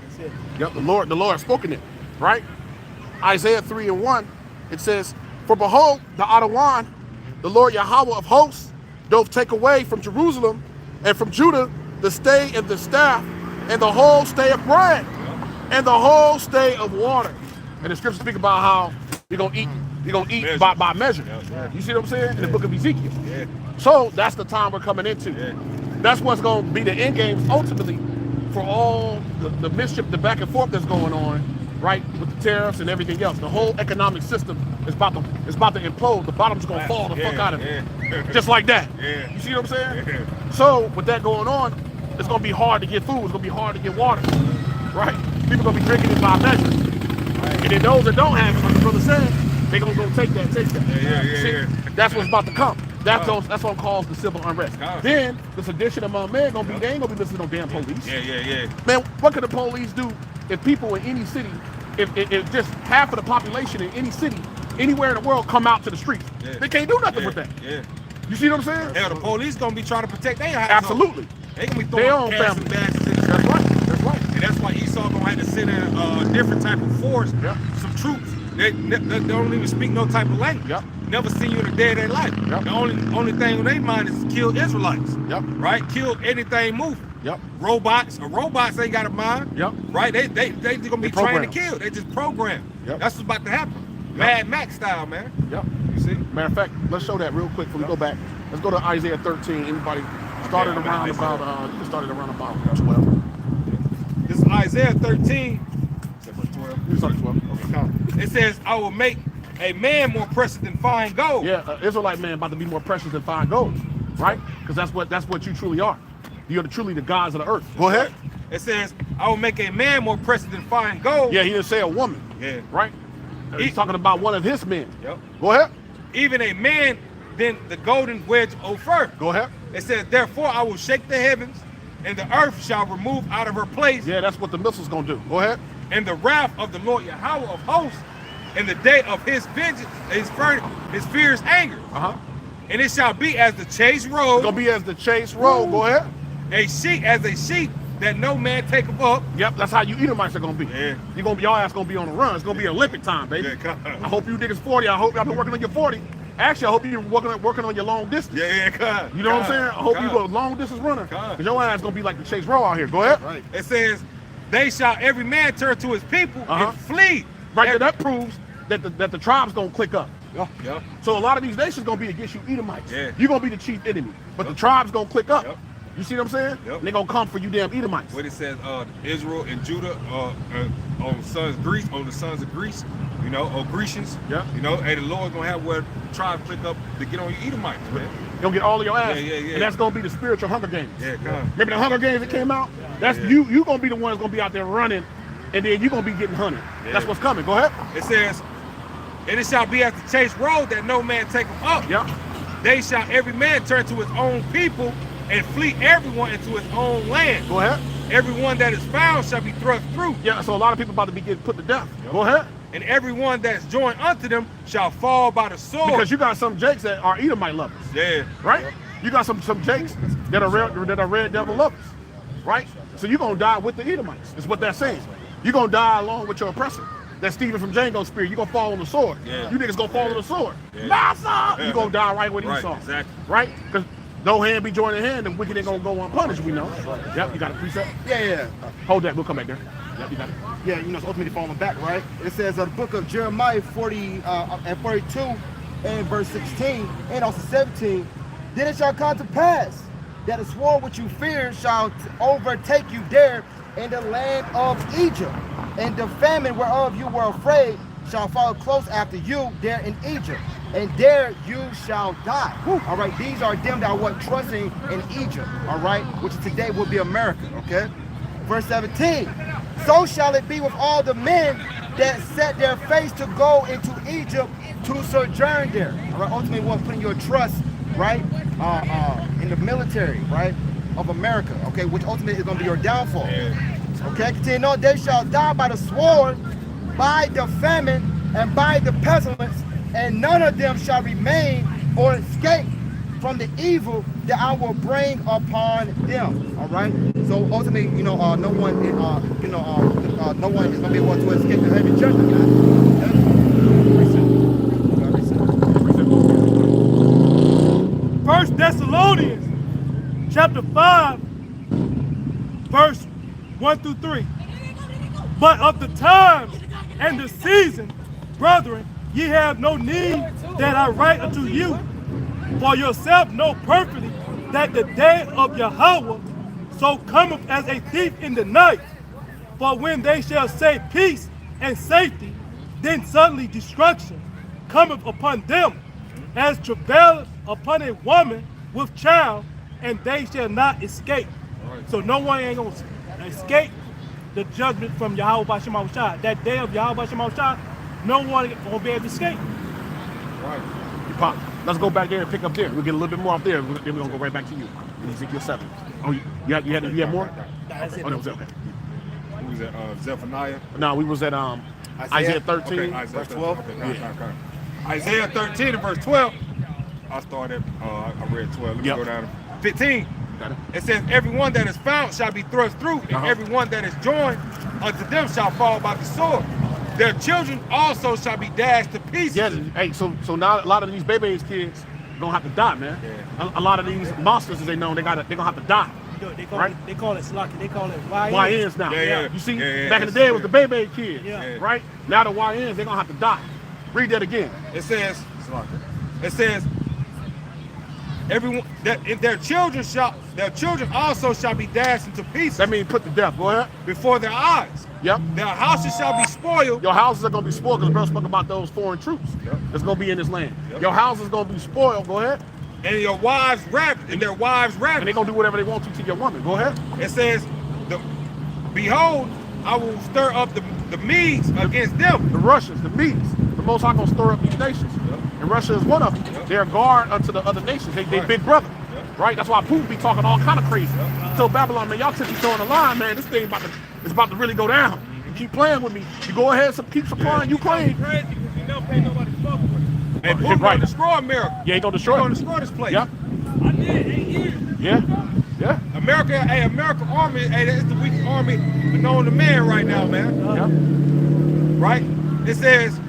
That's it. Yep, the Lord has spoken it, right? Isaiah 3:1, it says, for behold, the Adawan, the Lord Yahweh of hosts, doth take away from Jerusalem and from Judah the stay and the staff, and the whole stay of bread, and the whole stay of water. And the scriptures speak about how you're gonna eat by measure. Yeah. You see what I'm saying? In the book of Ezekiel. Yeah. So that's the time we're coming into. Yeah. That's what's going to be the end game ultimately for all the mischief, the back and forth that's going on, right, with the tariffs and everything else. The whole economic system is about to implode. The bottom's going to fall the fuck out of it, just like that. Yeah. You see what I'm saying? Yeah. So with that going on, it's going to be hard to get food. It's going to be hard to get water, right? People going to be drinking it by measure, and then those that don't have it, like the brother said, they're going to go take that. Yeah. That's what's about to come. That's what causes the civil unrest. Then the sedition among men they ain't gonna be listening to no damn police. Yeah. Man, what can the police do if people in any city, if just half of the population in any city, anywhere in the world come out to the streets? Yeah. They can't do nothing with that. Yeah. You see what I'm saying? Hell, the police gonna be trying to protect their house. Absolutely. They gonna be Their own throwing gas and family. bags. That's right. That's right. And that's why Esau gonna have to send in a different type of force, some troops. They don't even speak no type of language. Yep. Never seen you in a day of their life. Yep. The only thing on their mind is kill Israelites. Yep. Right? Kill anything moving. Yep. Robots ain't got a mind. Yep. Right? They gonna be trained to kill. They just programmed. Yep. That's what's about to happen. Mad Max style, man. Yep. You see? Matter of fact, let's show that real quick before we go back. Let's go to Isaiah 13. Anybody started around about? You can start it around about 12. This is Isaiah 13. Except for 12. You can start at 12. Okay, count. It says, I will make a man more precious than fine gold. Yeah, Israelite man about to be more precious than fine gold, right? Because that's what you truly are. You're truly the gods of the earth. Go ahead. It says, I will make a man more precious than fine gold. Yeah, he didn't say a woman. Yeah. Right? He's talking about one of his men. Yep. Go ahead. Even a man than the golden wedge of Ophir. Go ahead. It says, therefore I will shake the heavens, and the earth shall remove out of her place. Yeah, that's what the missile's gonna do. Go ahead. And the wrath of the Lord Yahweh of hosts, in the day of his vengeance, his fierce anger. And it shall be as the chase road. It's gonna be as the chase road. Go ahead. A sheep that no man taketh up. Yep, that's how you Edomites are gonna be. Yeah. Y'all ass gonna be on the run. It's gonna be Olympic time, baby. Yeah, I hope you niggas 40. I hope y'all been working on your 40. Actually, I hope you're working on your long distance. God. You know what I'm saying? I hope you go long distance runner. Because your ass gonna be like the chase road out here. Go ahead. Right. It says, they shall every man turn to his people and flee. Right there, that proves that the tribe's gonna click up. Yeah. So a lot of these nations gonna be against you Edomites. Yeah. You're gonna be the chief enemy. But the tribe's gonna click up. Yep. You see what I'm saying? Yep. And they're gonna come for you damn Edomites. What it says, Israel and Judah on the sons of Greece, you know, or Grecians. Yeah. You know, and the Lord's gonna have where tribes click up to get on your Edomites, man. You're gonna get all of your ass. Yeah. And that's gonna be the spiritual Hunger Games. Yeah, come. Remember the Hunger Games that came out? That's you gonna be the one that's gonna be out there running, and then you're gonna be getting hunted. Yeah. That's what's coming. Go ahead. It says, and it shall be as the chase road that no man taketh up. Yeah. They shall every man turn to his own people and flee everyone into his own land. Go ahead. Everyone that is found shall be thrust through. Yeah, so a lot of people about to be getting put to death. Go ahead. And everyone that is joined unto them shall fall by the sword. Because you got some Jakes that are Edomite lovers. Yeah. Right? You got some Jakes that are red devil lovers. Right? So you're gonna die with the Edomites. Is what they're saying. You're gonna die along with your oppressor. That's Stephen from Django's spirit. You're gonna fall on the sword. Yeah. You niggas gonna fall on the sword. Yeah. Massa! You're gonna die right with Esau. Exactly. Right? Because no hand be joining hand, the wicked ain't gonna go unpunished, we know. Yep, you got a precept? Yeah. Hold that, we'll come back there. Yep, you got it. Yeah, you know, it's ultimately falling back, right? It says the book of Jeremiah 40 and 42 and verse 16 and also 17. Then it shall come to pass that the sword which you fear shall overtake you there in the land of Egypt, and the famine whereof you were afraid shall follow close after you there in Egypt. and there you shall die. All right, these are them that were trusting in Egypt, all right, which today will be America, okay? Verse 17, so shall it be with all the men that set their face to go into Egypt to sojourn there. All right, ultimately, one putting your trust, right, in the military, right, of America, okay, which ultimately is going to be your downfall. Okay, continue on, they shall die by the sword, by the famine, and by the pestilence, and none of them shall remain or escape from the evil that I will bring upon them. All right. So ultimately, no one, no one is going to be able to escape the heavy judgment. First Thessalonians chapter 5, verse 1 through 3. But of the times and the season, brethren, ye have no need that I write unto you. For yourself know perfectly that the day of Yahweh so cometh as a thief in the night. For when they shall say peace and safety, then suddenly destruction cometh upon them, as travail upon a woman with child, and they shall not escape. So no one ain't gonna escape the judgment from Yahweh Bashem Shah. That day of Yahweh Bashem Shah, no one gonna be able to escape. Right. You pop. Let's go back there and pick up there. We'll get a little bit more up there. Then we're gonna go right back to you in Ezekiel 7. Oh, you had more? That's it. Oh, that was it. Okay. Who was that? Zephaniah? No, we was at Isaiah 13. Okay, Isaiah verse 12. Okay, okay. Isaiah 13 and verse 12. I started, I read 12. Let me go down to 15. Got it. It says, everyone that is found shall be thrust through, and everyone that is joined unto them shall fall by the sword. Their children also shall be dashed to pieces. Yeah, hey, so now a lot of these babies kids gonna have to die, man. Yeah. A lot of these monsters, as they know, they're gonna have to die. They call Right? it, they call it Slocky. They call it YNs. YNs now. Yeah. You see, Yeah, back in the day it was the baby kids, Yeah. right? Now the YNs, they're gonna have to die. Read that again. It says, everyone that their children also shall be dashed into pieces. That means put to death. Go ahead. Before their eyes. Yep. Their houses shall be spoiled. Your houses are gonna be spoiled because the brother spoke about those foreign troops that's gonna be in this land. Your house is gonna be spoiled. Go ahead. And your wives ravished, and their wives And ravished. they're gonna do whatever they want to your woman. Go ahead. It says, behold, I will stir up the Medes against them. The Russians, the Medes, the Most High gonna stir up these nations. And Russia is one of them. They're a guard unto the other nations. They big brother. Right? That's why Putin be talking all kind of crazy. So Babylon, man, y'all tipsy throwing the line, man. This thing is about to really go down. You keep playing with me. You go ahead, keep supplying Ukraine. Crazy because you don't pay nobody fuck with it. And Putin gonna destroy America. Yeah, he gonna destroy He's it. gonna destroy this place. Yep. I did 8 years. Yeah. Yeah. American army, it's the weakest army known to man right now, man. Yeah. Right? It says,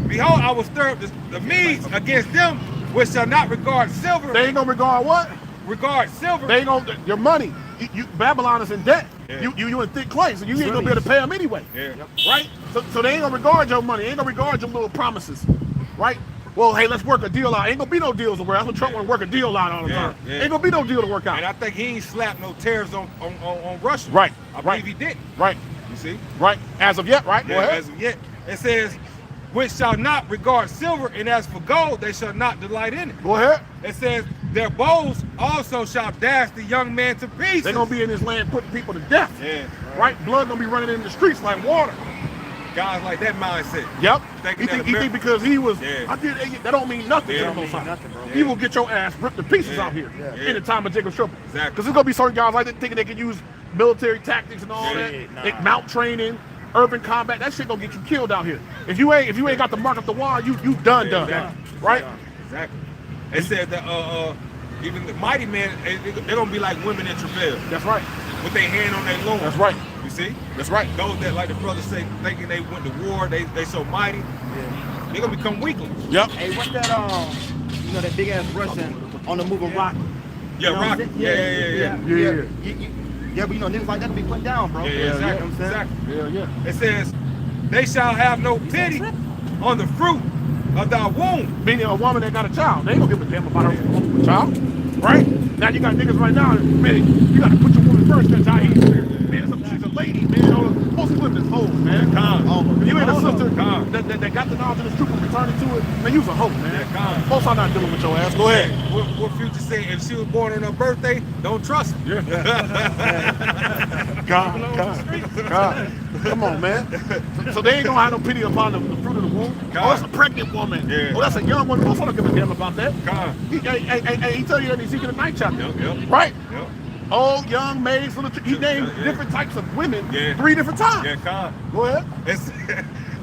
behold, I will stir up the Medes against them, which shall not regard silver. They ain't gonna regard what? Regard silver. They ain't gonna, your money. Babylon is in debt. Yeah. You in thick clay, so you ain't gonna be able to pay them anyway. Yeah. Right? So they ain't gonna regard your money. They ain't gonna regard your little promises. Right? Well, hey, let's work a deal out. Ain't gonna be no deals to work. That's what Trump want to work a deal out all the time. Yeah. Ain't gonna be no deal to work out. And I think he ain't slapped no tariffs on Russia. Right. I believe he didn't. Right. You see? Right. As of yet, right? Go ahead. As of yet. It says, which shall not regard silver, and as for gold, they shall not delight in it. Go ahead. It says, their bows also shall dash the young man to pieces. They're gonna be in this land putting people to death. Yeah. Right? Blood gonna be running in the streets like water. Guys like that mindset. Yep. Thinking He that think because he was, Yeah. I did, that don't mean nothing. Yeah. To the Most High. Nothing, bro. He will get your ass ripped to pieces Yeah. out here Yeah. in the time of Jacob's trouble. Exactly. Because there's gonna be certain guys like that thinking they can use military tactics and all Yeah. that, Nah. like mount training, urban combat. That shit gonna get you killed out here. If you ain't got the mark up the wall, you done, Exactly. right? Exactly. It said that even the mighty men, they're gonna be like women in travail, That's right. with their hand on their loin. That's right. You see? That's right. Those that, like the brother say, thinking they went to war, they so mighty, they're gonna become weaklings. Yep. Hey, what's that, that big ass Russian on the moving rock? Yeah, You know what I'm rock. saying? Yeah. But niggas like that to be put down, bro. Yeah, You know what exactly. I'm saying? Exactly. Yeah, yeah. It says, they shall have no pity on the fruit of thy womb. Meaning a woman that got a child, they ain't gonna give a damn about her child, right? Now you got niggas right now, man, you gotta put your woman first, that's how he is. man. She's a lady, man. You know, most women is hoes, man. If you ain't a sister that got the knowledge of the truth and returning to it, man, you's a hoe, man. Most are not dealing with your ass. Go ahead. What Future say? If she was born on her birthday, don't trust her. God. Come on, man. So they ain't gonna have no pity upon the fruit of the womb. Oh, it's a pregnant woman. Yeah. Oh, that's a young one. Most don't give a damn about that. He tell you that in Ezekiel 9 chapter. Right? Yep. Old, young, maids, little. He named different types of women 3 different times. Go ahead.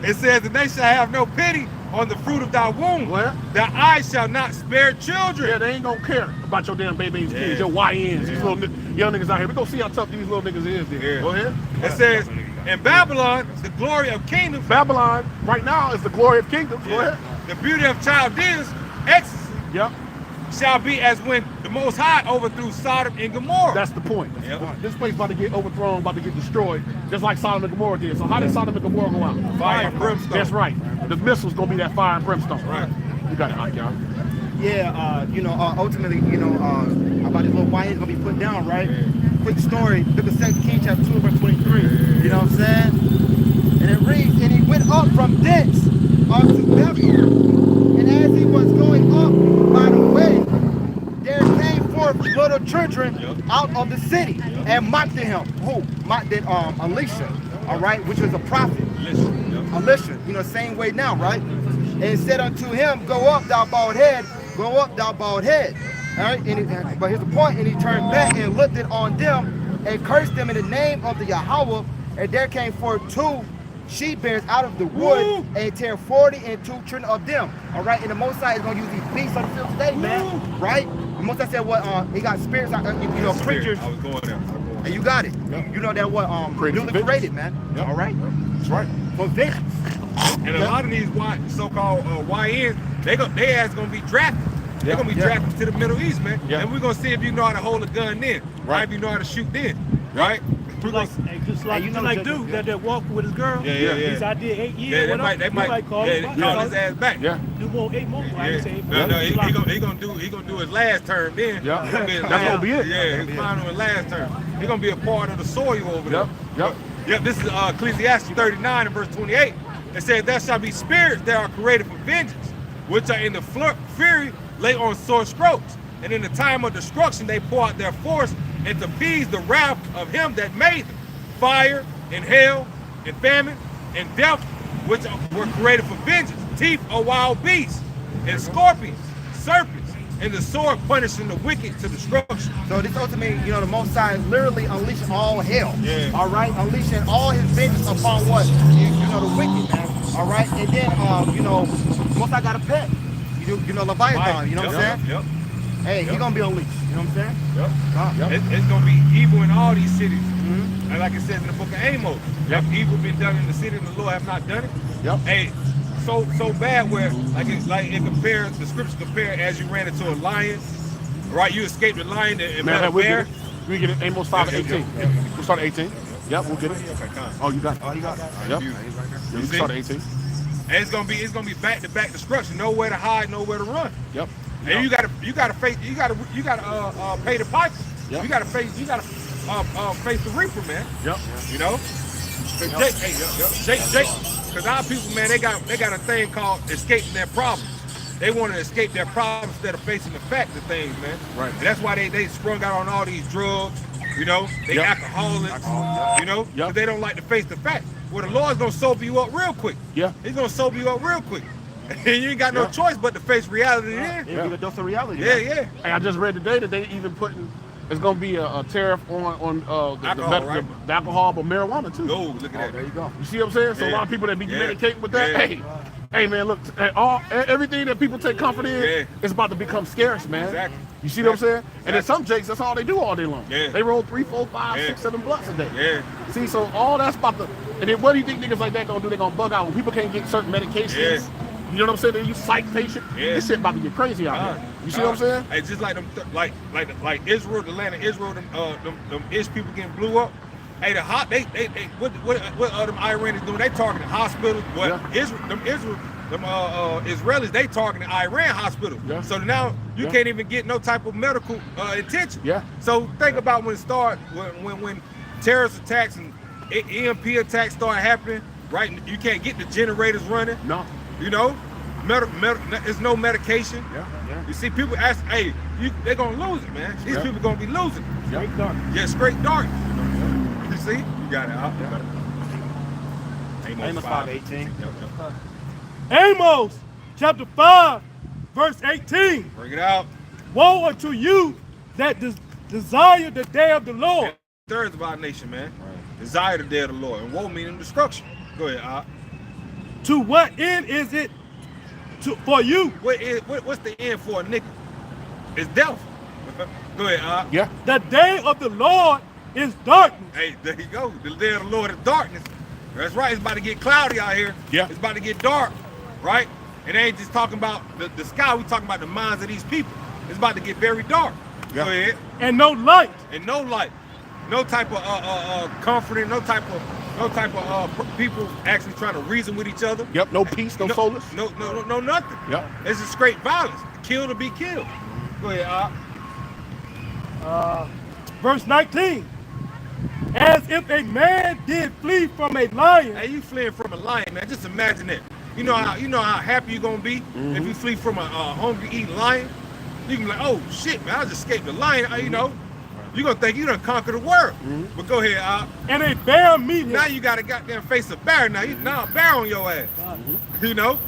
It says that they shall have no pity on the fruit of thy womb. Thy eyes shall not spare children. Yeah, they ain't gonna care about your damn babies, kids, your YNs, these little young niggas out here. We gonna see how tough these little niggas is there. Go ahead. It says, in Babylon, the glory of kingdoms. Babylon, right now, is the glory of kingdoms. Go ahead. The beauty of Chaldeans, ecstasy. Shall be as when the Most High overthrew Sodom and Gomorrah. That's the point. This place about to get overthrown, about to get destroyed, just like Sodom and Gomorrah did. So how did Sodom and Gomorrah go out? Fire and brimstone. That's right. The missile's gonna be that fire and brimstone. Right. You got it, Akiyah. Yeah, you know, ultimately, you know, about this little YN gonna be put down, right? Quick story, Book of 2 Kings chapter 2, verse 23. You know what I'm saying? And it reads, and he went up from thence unto Bethel, and as he was going up by the way, there came forth little children out of the city and mocked at him. Who? Mocked at Elisha, all right, which was a prophet. Elisha, you know, same way now, right? And said unto him, go up, thou bald head, go up, thou bald head. All right, but here's the point, and he turned back and looked it on them and cursed them in the name of the Yahweh, and there came forth 2 she-bears out of the wood and tear 40 and 2 children of them. All right, and the Most High is going to use these beasts on the field today, man. Right? The Most High said what? He got spirits, you know, creatures. I was going there. And you got it. You know that what? Newly created, man. All right? That's right. For vengeance. And a lot of these so-called YNs, they ass gonna be drafted. They're gonna be drafted to the Middle East, man. And we're gonna see if you know how to hold a gun then, right? If you know how to shoot then, right? Just like dude that walked with his girl. He's out there 8 years. They might call his ass back. You want 8 more? No, he gonna do his last term then. That's gonna be it. Yeah, his final and last term. He's gonna be a part of the soil over there. This is Ecclesiastes 39 and verse 28. It says, there shall be spirits that are created for vengeance, which are in the fury lay on sore strokes. And in the time of destruction, they pour out their force and to appease the wrath of him that made them. Fire and hail and famine and death, which were created for vengeance. Teeth of wild beasts and scorpions, serpents, and the sword punishing the wicked to destruction. So this ultimately, you know, the Most High is literally unleashing all hell. All right, unleashing all his vengeance upon what? You know, the wicked, man. All right, and then, you know, Most High got a pet. You know, Leviathan. You know what I'm saying? Hey, he's gonna be unleashed. You know what I'm saying? It's gonna be evil in all these cities. And like it says in the book of Amos, evil been done in the city and the Lord have not done it. Hey, so bad where it compares, the scriptures compare as you ran into a lion, right? You escaped the lion and met a bear. We get it, Amos 5 and 18. We'll start at 18. Yep, we'll get it. Oh, you got it. Oh, you got it. Yep. We can start at 18. And it's gonna be back-to-back destruction. Nowhere to hide, nowhere to run. Yep. And you gotta pay the piper. You gotta face the reaper, man. You know. Jake, because our people, man, they got a thing called escaping their problems. They want to escape their problems instead of facing the fact of things, man. Right. And that's why they sprung out on all these drugs. You know, they alcoholics. You know, because they don't like to face the fact. Well, the Lord's gonna sober you up real quick. He's gonna sober you up real quick. And you ain't got no choice but to face reality then. Get a dose of reality. Hey, I just read today that they even putting, it's gonna be a tariff on the alcohol, but marijuana too. Oh, look at that. There you go. You see what I'm saying? So a lot of people that be medicating with that, hey man, look, everything that people take comfort in is about to become scarce, man. Exactly. You see what I'm saying? And then some jakes, that's all they do all day long. They roll 3, 4, 5, 6, 7 blunts a day. See, so all that's about to, and then what do you think niggas like that gonna do? They gonna bug out when people can't get certain medications. You know what I'm saying? They use psych patient. This shit about to get crazy out here. You see what I'm saying? It's just like them, like Israel, the land of Israel, them Ish people getting blew up. Hey, what them Iranians doing? They targeting hospitals. Israelis, they targeting Iran hospitals. So now you can't even get no type of medical attention. So think about when terrorist attacks and EMP attacks start happening, right? You can't get the generators running. No. You know, there's no medication. Yeah. You see, people ask, hey, they're gonna lose it, man. These people gonna be losing. Straight darkness. Yeah, straight dark. You see, you got it out. Amos 5:18. Amos chapter 5, verse 18. Bring it out. Woe unto you that desire the day of the Lord. Thirds of our nation, man. Desire the day of the Lord. And woe meaning destruction. Go ahead, To what end is it for you? What's the end for a nigga? It's death. Go ahead, Yeah. The day of the Lord is darkness. Hey, there you go. The day of the Lord is darkness. That's right. It's about to get cloudy out here. Yeah. It's about to get dark, right? It ain't just talking about the sky. We talking about the minds of these people. It's about to get very dark. Yeah. Go ahead. And no light. And no light, no type of comforting, no type of people actually trying to reason with each other. Yep. No peace, no solace. No, nothing. Yep. It's just straight violence. Kill to be killed. Go ahead, Verse 19. As if a man did flee from a lion. Hey, you fleeing from a lion, man. Just imagine that. You know how happy you're gonna be if you flee from a hungry eating lion. You can be like, oh shit, man, I just escaped the lion. You know, you're gonna think you done conquered the world. But go ahead, And a bear meet him. now you gotta goddamn face a bear. Now a bear on your ass. You know.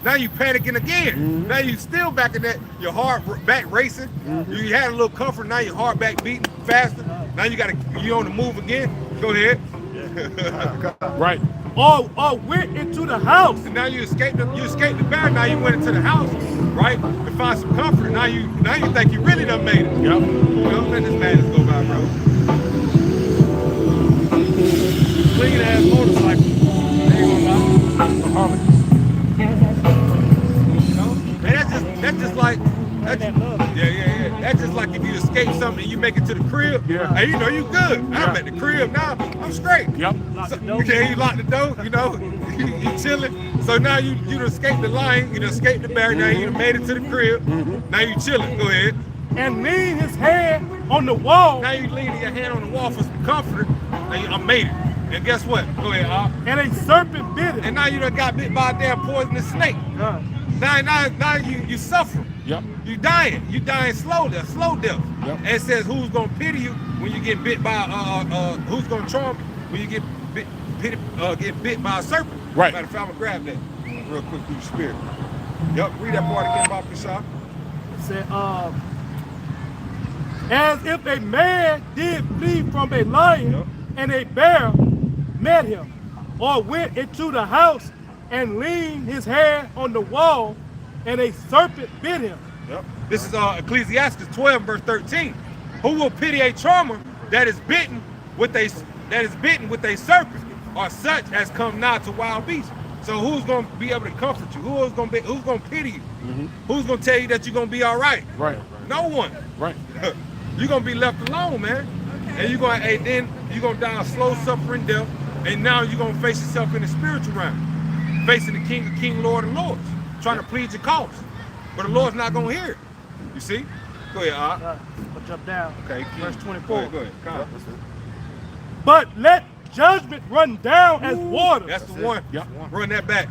Now you panicking again. Now you still back in that, your heart back racing. You had a little comfort, now your heart back beating faster. Now you on the move again. Go ahead. Right. Or went into the house. And now you escaped the bear, now you went into the house, right? To find some comfort. Now you think you really done made it. Yep. Don't let this madness go by, bro. Clean ass motorcycle. Ain't gonna lie. That's just like that's just like if you escape something and you make it to the crib. Yeah. Hey, you know you good. I'm at the crib now. I'm straight. Yep. So, okay, you lock the door. You know, you chilling. So now you done escaped the lion. You done escaped the bear. Now you done made it to the crib. Now you chilling. Go ahead. And lean his hand on the wall. Now you leaning your hand on the wall for some comfort. I made it. And guess what? Go ahead, And a serpent bit him. And now you done got bit by a damn poisonous snake. Now you suffering. Yep. You dying slowly, a slow death. Yep. And it says who's gonna pity you when you get bit by who's gonna charm you when you get bit by a serpent. Right. Matter of fact, I'm gonna grab that real quick through the spirit. Yep, read that part again, Bob Kishah. It said, as if a man did flee from a lion and a bear met him, or went into the house and leaned his hand on the wall, and a serpent bit him. Yep. This is Ecclesiastes 12, verse 13. Who will pity a charmer that is bitten with a serpent, or such as come not to wild beasts? So who's gonna be able to comfort you? Who's gonna pity you? Who's gonna tell you that you're gonna be all right? Right. No one. Right. You're gonna be left alone, man. And then you're gonna die a slow suffering death, and now you're gonna face yourself in the spiritual realm, facing the King of Kings, Lord of Lords, trying to plead your cause. But the Lord's not gonna hear it. You see? Go ahead, I'll jump down. Okay, Verse 24. Go ahead. Come on. But let judgment run down as water. That's the one. Yep. Run that back.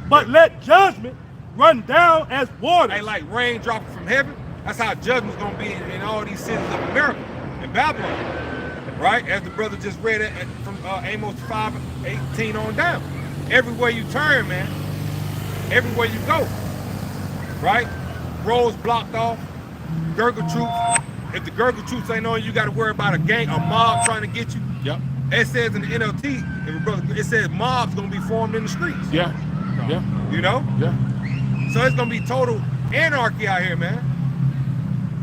But let judgment run down as water. Ain't like rain dropping from heaven. That's how judgment's gonna be in all these cities of America, in Babylon, right? As the brother just read it from Amos 5:18 on down. Everywhere you turn, man, everywhere you go, right? Roads blocked off, Gurgle troops. If the Gurgle troops ain't on you, got to worry about a mob trying to get you. Yep. It says in the NLT, it says mobs gonna be formed in the streets. Yeah. Yeah. You know? Yeah. So it's gonna be total anarchy out here, man.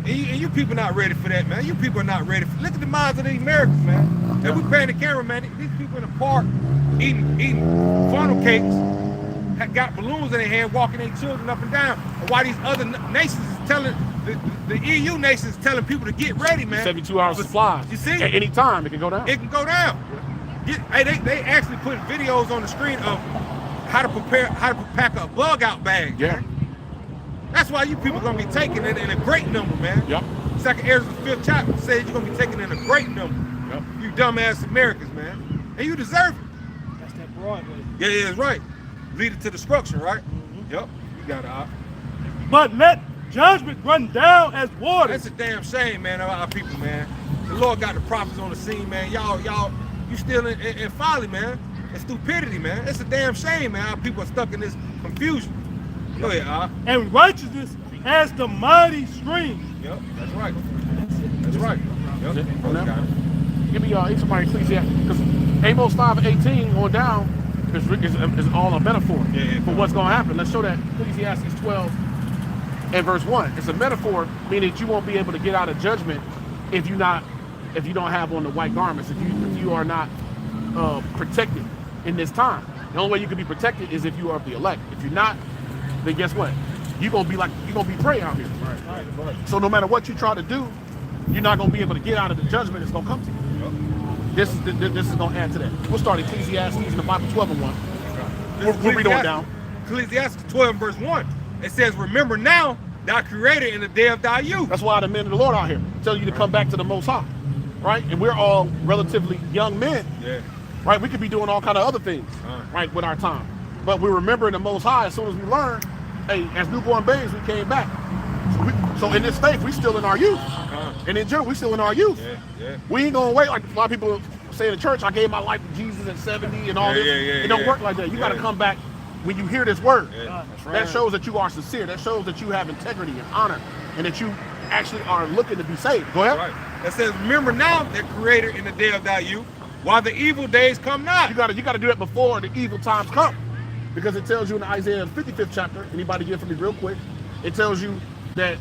And you people not ready for that, man. You people are not ready for. Look at the minds of the Americans, man. And we paying the camera, man. These people in the park eating funnel cakes, got balloons in their hand, walking their children up and down. And why these other nations is telling the EU nations telling people to get ready, man. 72 hours supply. You see? At any time it can go down. It can go down. They actually put videos on the screen of how to pack a bug out bag. Yeah. That's why you people are gonna be taking it in a great number, man. Yep. Second Ezra 5th chapter says you're gonna be taking in a great number. Yep. You dumbass Americans, man. And you deserve it. That's that Broadway. Yeah, yeah, it's right. Lead it to destruction, right? Yep. You got it. But let judgment run down as water. That's a damn shame, man, of our people, man. The Lord got the prophets on the scene, man. Y'all, you still in folly, man. And stupidity, man. It's a damn shame, man. Our people are stuck in this confusion. Go ahead, And righteousness as the mighty stream. Yep, that's right. That's right. Yep. Give me somebody Ecclesiastes, because Amos 5:18 on down is all a metaphor for what's going to happen. Let's show that Ecclesiastes 12 and verse 1. It's a metaphor, meaning that you won't be able to get out of judgment if you don't have on the white garments, if you are not protected in this time. The only way you can be protected is if you are the elect. If you're not, then guess what? You're gonna be prey out here. Right. So no matter what you try to do, you're not gonna be able to get out of the judgment that's gonna come to you. This is gonna add to that. We'll start Ecclesiastes in the Bible 12 and 1. We'll read on down. Ecclesiastes 12 and verse 1. It says, "Remember now thy creator in the day of thy youth." That's why the men of the Lord out here tell you to come back to the Most High, right? And we're all relatively young men, right? We could be doing all kind of other things, right, with our time. But we're remembering the Most High as soon as we learn. Hey, as newborn babes, we came back. So in this faith, we still in our youth. And in general, we still in our youth. We ain't gonna wait like a lot of people say in the church, I gave my life to Jesus at 70 and all this. It don't work like that. You gotta come back when you hear this word. That shows that you are sincere. That shows that you have integrity and honor and that you actually are looking to be saved. Go ahead. Right. That says, "Remember now the creator in the day of thy youth, while the evil days come not." You gotta do that before the evil times come. Because it tells you in Isaiah 55th chapter, anybody get it for me real quick, it tells you that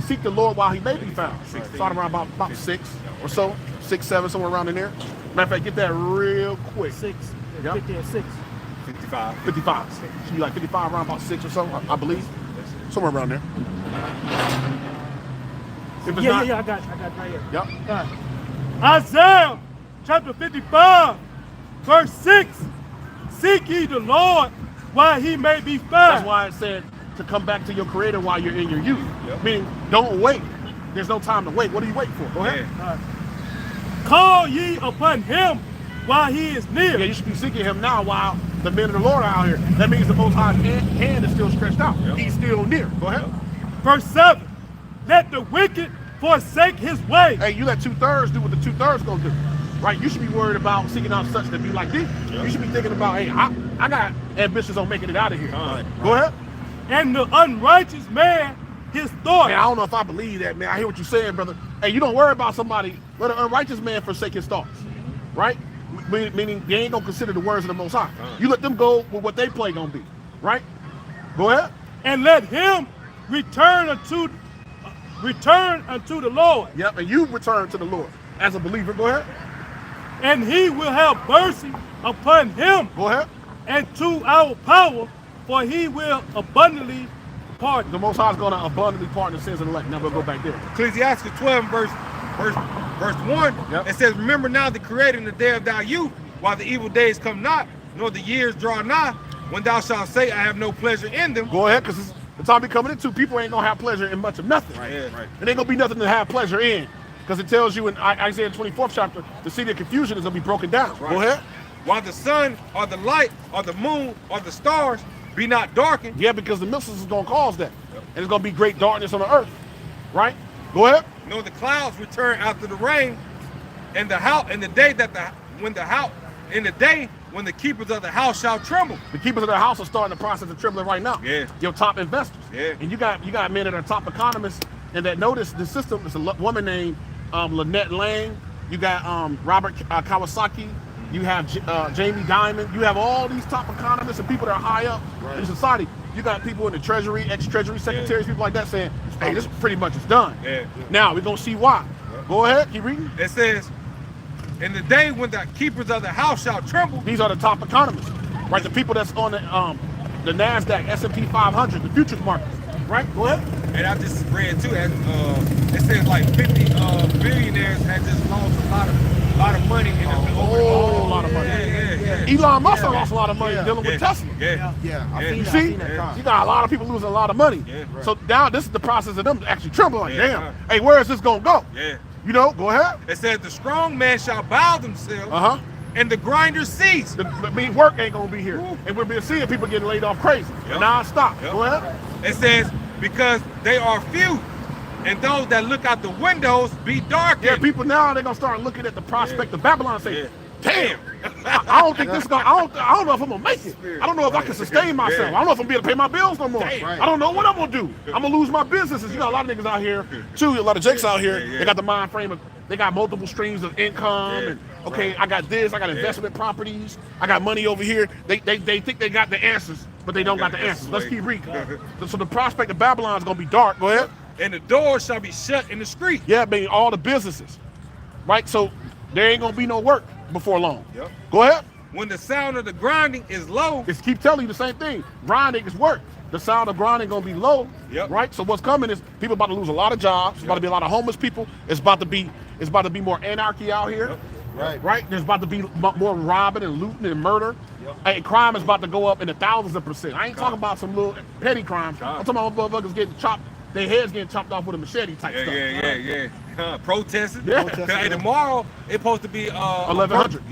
seek the Lord while he may be found. Starting around about 6 or so, 6, 7, somewhere around in there. Matter of fact, get that real quick. 6. Yep. 50 and 6. 55. 55. Should be like 55, around about 6 or so, I believe. Somewhere around there. If it's not, I got it right here. Yep. Isaiah chapter 55, verse 6. Seek ye the Lord while he may be found. That's why it said to come back to your creator while you're in your youth. Meaning, don't wait. There's no time to wait. What are you waiting for? Go ahead. Call ye upon him while he is near. Yeah, you should be seeking him now while the men of the Lord are out here. That means the Most High's hand is still stretched out. He's still near. Go ahead. Verse 7. Let the wicked forsake his way. Hey, you let 2/3 do what the 2/3 gonna do. Right? You should be worried about seeking out such to be like thee. You should be thinking about, hey, I got ambitions on making it out of here. Go ahead. And the unrighteous man, his thoughts. Man, I don't know if I believe that, man. I hear what you're saying, brother. Hey, you don't worry about somebody. Let an unrighteous man forsake his thoughts. Right? Meaning they ain't gonna consider the words of the Most High. You let them go with what they play gonna be. Right? Go ahead. And let him return unto the Lord. Yep, and you return to the Lord as a believer. Go ahead. And he will have mercy upon him. Go ahead. And to our power, for he will abundantly pardon. The Most High is going to abundantly pardon the sins of the elect. Now we'll go back there. Ecclesiastes 12 verse 1. It says, "Remember now the creator in the day of thy youth, while the evil days come not, nor the years draw nigh, when thou shalt say, I have no pleasure in them." Go ahead, because the time we coming into, people ain't going to have pleasure in much of nothing. Right. It ain't going to be nothing to have pleasure in. Because it tells you in Isaiah 24th chapter, the city of confusion is going to be broken down. Right. Go ahead. While the sun or the light or the moon or the stars be not darkened. Yeah, because the missiles is going to cause that. And it's going to be great darkness on the earth. Right? Go ahead. Nor the clouds return after the rain, and the house in the day when the keepers of the house shall tremble. The keepers of the house are starting the process of trembling right now. Yeah. Your top investors. Yeah. And you got men that are top economists and that notice the system. There's a woman named Lynette Lang. You got Robert Kawasaki. You have Jamie Dimon. You have all these top economists and people that are high up in society. You got people in the Treasury, ex-Treasury secretaries, people like that saying, hey, this pretty much is done. Now, we're going to see why. Go ahead, keep reading. It says, in the day when the keepers of the house shall tremble. These are the top economists, right? The people that's on the NASDAQ, S&P 500, the futures markets, right? Go ahead. And I just read too, it says like 50 billionaires had just lost a lot of money in the whole lot of money. Elon Musk lost a lot of money dealing with Tesla. You see, you got a lot of people losing a lot of money. So now this is the process of them actually trembling. Like, damn, hey, where is this gonna go? You know, go ahead. It says the strong man shall bow themselves, Uh-huh. and the grinders cease. I mean, work ain't gonna be here. Ooh. And we've been seeing people getting laid off crazy. Yep. Non-stop. Yep. Go ahead. It says because they are few, and those that look out the windows be darkened. Yeah, people now they're gonna start looking at the prospect of Babylon and say, Yeah. damn, I don't think this gonna I don't know if I'm gonna make it. I don't know if I can sustain myself. I don't know if I'm gonna be able to pay my bills no more. Damn. I don't know what I'm gonna do. I'm gonna lose my businesses. You got a lot of niggas out here too, a lot of jakes out here. Yeah. They got the mind frame of they got multiple streams of income and okay, I got this, I got investment properties, I got money over here. They think they got the answers, but they don't got the answers. Let's keep reading. So the prospect of Babylon is gonna be dark. Go ahead. And the doors shall be shut in the street. Yeah, mean all the businesses. Right? So there ain't gonna be no work before long. Yep. Go ahead. When the sound of the grinding is low, It's keep telling you the same thing. Grinding is work. The sound of grinding gonna be low. Yep. Right? So what's coming is people about to lose a lot of jobs. It's about to be a lot of homeless people. It's about to be more anarchy out here. Yep. Right? There's about to be more robbing and looting and murder. Yep. And crime is about to go up in the thousands of %. I ain't talking about some little petty crimes. I'm talking about motherfuckers getting chopped, their heads getting chopped off with a machete type stuff. yeah. Protesting. Yeah. Hey, tomorrow it's supposed to be 1100.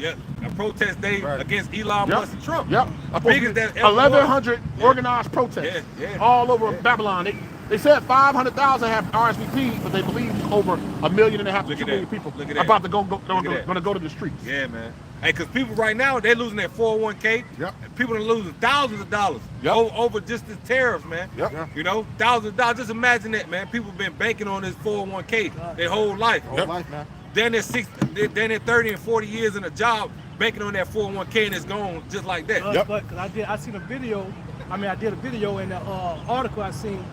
a protest day against Elon Yep. Musk and Trump. Yep. Biggest that ever 1,100 was. organized protests Yeah. all over Babylon. They said 500,000 have RSVP, but they believe over 1.5 million to Look 2 at million that. people Look at that. about to Look at that. go to the streets. Yeah, man. Hey, because people right now, they're losing their 401k. Yep. People are losing thousands of dollars Yep. over just the tariffs, man. Yep. Yeah. You know, thousands of dollars. Just imagine that, man. People been banking on this 401k their whole life. Whole life, man. Then they're 30 and 40 years in a job banking on that 401k and it's gone just like that. Yep. But I seen a video. I did a video in the article I seen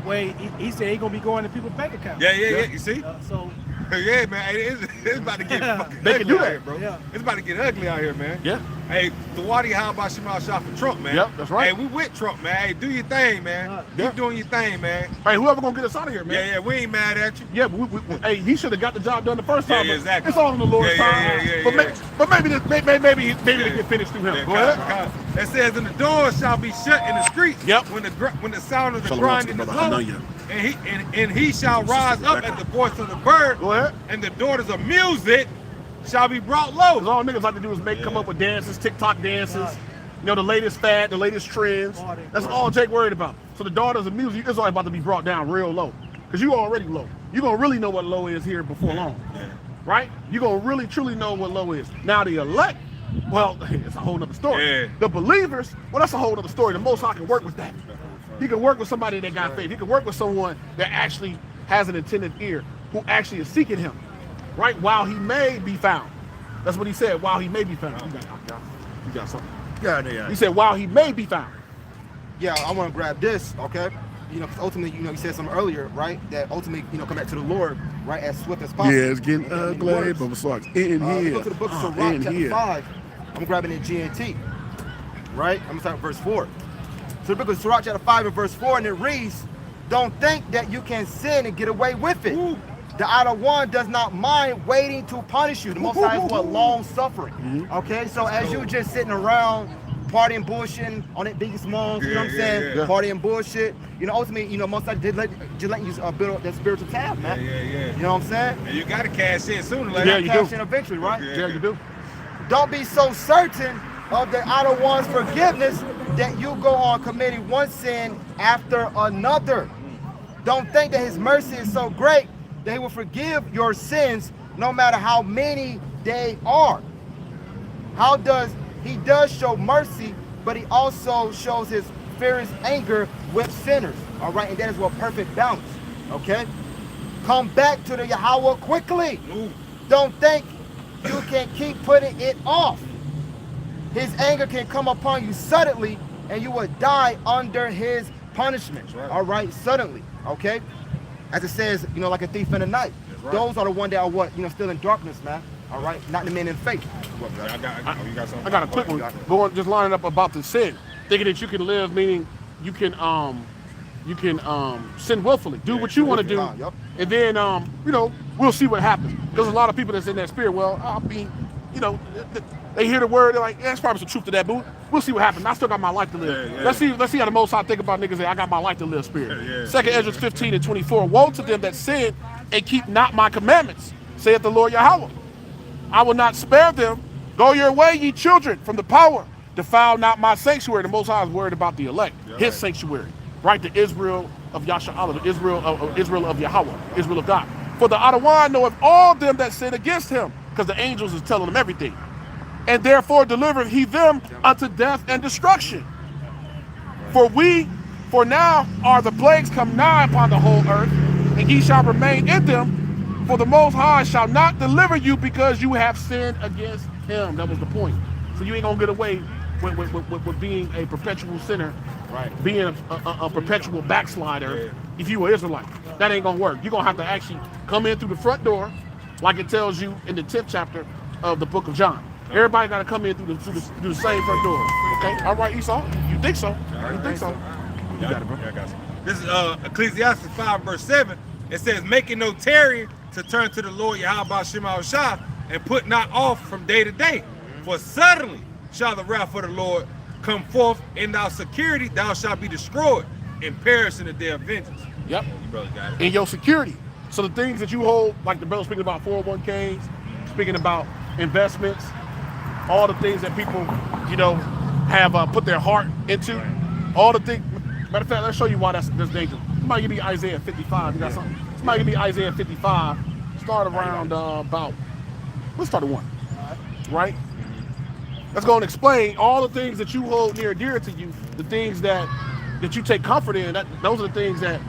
where he said he gonna be going to people's bank accounts. Yeah. You see? So Yeah, man. It's about to get fucking They can ugly do out that. here, bro. Yeah. It's about to get ugly out here, man. Yeah. Hey, Tawadi, how about Shemal Shah for Trump, man? Yep, that's right. Hey, we with Trump, man. Hey, do your thing, man. Yeah. Keep doing your thing, man. Hey, whoever gonna get us out of here, man. Yeah, we ain't mad at you. Yeah, but hey, he should have got the job done the first time. Yeah, but exactly. It's all in the Lord's Yeah, time. yeah, But maybe they get finished through him. Yeah, Go ahead. It says, and the doors shall be shut in the streets. Yep. When the sound of the Shalom, grinding is brother low, Hananya. and he shall rise up at the voice of the bird. Go ahead. And the daughters of music shall be brought low. Because all niggas like to do is come up with dances, TikTok dances, you know, the latest fad, the latest trends. That's all Jake worried about. So the daughters of music is always about to be brought down real low. Because you already low. You're going to really know what low is here before long. Right? You're going to really, truly know what low is. Now the elect, well, it's a whole nother story. Yeah. The believers, well, that's a whole nother story. The Most High can work with that. He can work with somebody that got faith. He can work with someone that actually has an attentive ear, who actually is seeking him. Right? While he may be found. That's what he said, while he may be found. You got something. Yeah. He said, while he may be found. Yeah, I want to grab this, okay? You know, 'cause ultimately, you know, you said something earlier, right? That ultimately, you know, come back to the Lord, right, as swift as possible. Yeah, it's getting In many ugly, words. but it's like in Let's here. go to the book of Sirach, In chapter here. 5. I'm grabbing it GNT, right? I'm going to start with verse 4. So the book of Sirach, chapter 5 and verse 4, and it reads, don't think that you can sin and get away with it. The idle one does not mind waiting to punish you. The Most High is what? Long suffering. Okay, so as you just sitting around partying, bullshitting on that biggest month, you know what I'm saying? yeah. Partying bullshit. You know, ultimately, you know, Most High just let you build up that spiritual tab, man. Yeah. You know what I'm saying? And you got to cash in sooner or later. Yeah, you Cash do. in eventually, right? Yeah, you do. Don't be so certain of the idle one's forgiveness that you go on committing one sin after another. Don't think that his mercy is so great that he will forgive your sins no matter how many they are. He does show mercy, but he also shows his fierce anger with sinners. All right, and that is what perfect balance. Okay? Come back to the Yahweh quickly. Don't think you can keep putting it off. His anger can come upon you suddenly, and you will die under his punishment. Right. All right, suddenly. Okay, as it says, you know, like a thief in the night. Right. Those are the ones that are what, you know, still in darkness, man. All right, not the men in faith. You got something? I got a quick one. Going just lining up about the sin. Thinking that you can live, meaning you can sin willfully. Do what you want to do. Yep. And then you know, we'll see what happens. There's a lot of people that's in that spirit. Well, I mean, you know, they hear the word, they're like, yeah, there's probably some truth to that, boo. We'll see what happens. I still got my life to live. Yeah. Let's see how the Most High think about niggas that I got my life to live spirit. Yeah. Second Ezra 15 and 24. Woe to them that sin and keep not my commandments, saith the Lord Yahweh. I will not spare them. Go your way, ye children, from the power. Defile not my sanctuary. The Most High is worried about the elect, his sanctuary, right? The Israel of Yasha'Allah, the Israel of Yahweh, Israel of God. For the Adawan knoweth all them that sin against him, because the angels is telling them everything. And therefore delivereth he them unto death and destruction. For now are the plagues come nigh upon the whole earth, and ye shall remain in them. For the Most High shall not deliver you because you have sinned against him. That was the point. So you ain't gonna get away with being a perpetual sinner, right? Being a perpetual backslider if you were Israelite. That ain't gonna work. You're gonna have to actually come in through the front door, like it tells you in the 10th chapter of the book of John. Everybody gotta come in through the same front door. Okay? All right, Esau? You think so? You think so? You got it, bro. Yeah, I got you. This is Ecclesiastes 5 verse 7. It says, making no tarrying to turn to the Lord Yahweh Shema Shah, and put not off from day to day. For suddenly shall the wrath of the Lord come forth, in thy security thou shalt be destroyed, and perish in the day of vengeance. Yep. You brother got it. In your security. So the things that you hold, like the brother speaking about 401ks, speaking about investments, all the things that people, you know, have put their heart into, all the things. Matter of fact, let's show you why that's dangerous. Somebody give me Isaiah 55. You got something? Somebody give me Isaiah 55. Start around let's start at 1. Right? That's going to explain all the things that you hold near and dear to you, the things that you take comfort in. Those are the things that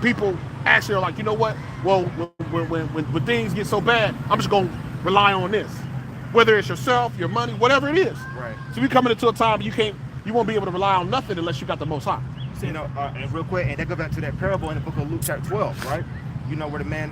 people actually are like, you know what? Well, when things get so bad, I'm just going to rely on this. Whether it's yourself, your money, whatever it is. Right. So we coming into a time you won't be able to rely on nothing unless you got the Most High. So, you know, and real quick, and that goes back to that parable in the book of Luke chapter 12, right? You know, where the man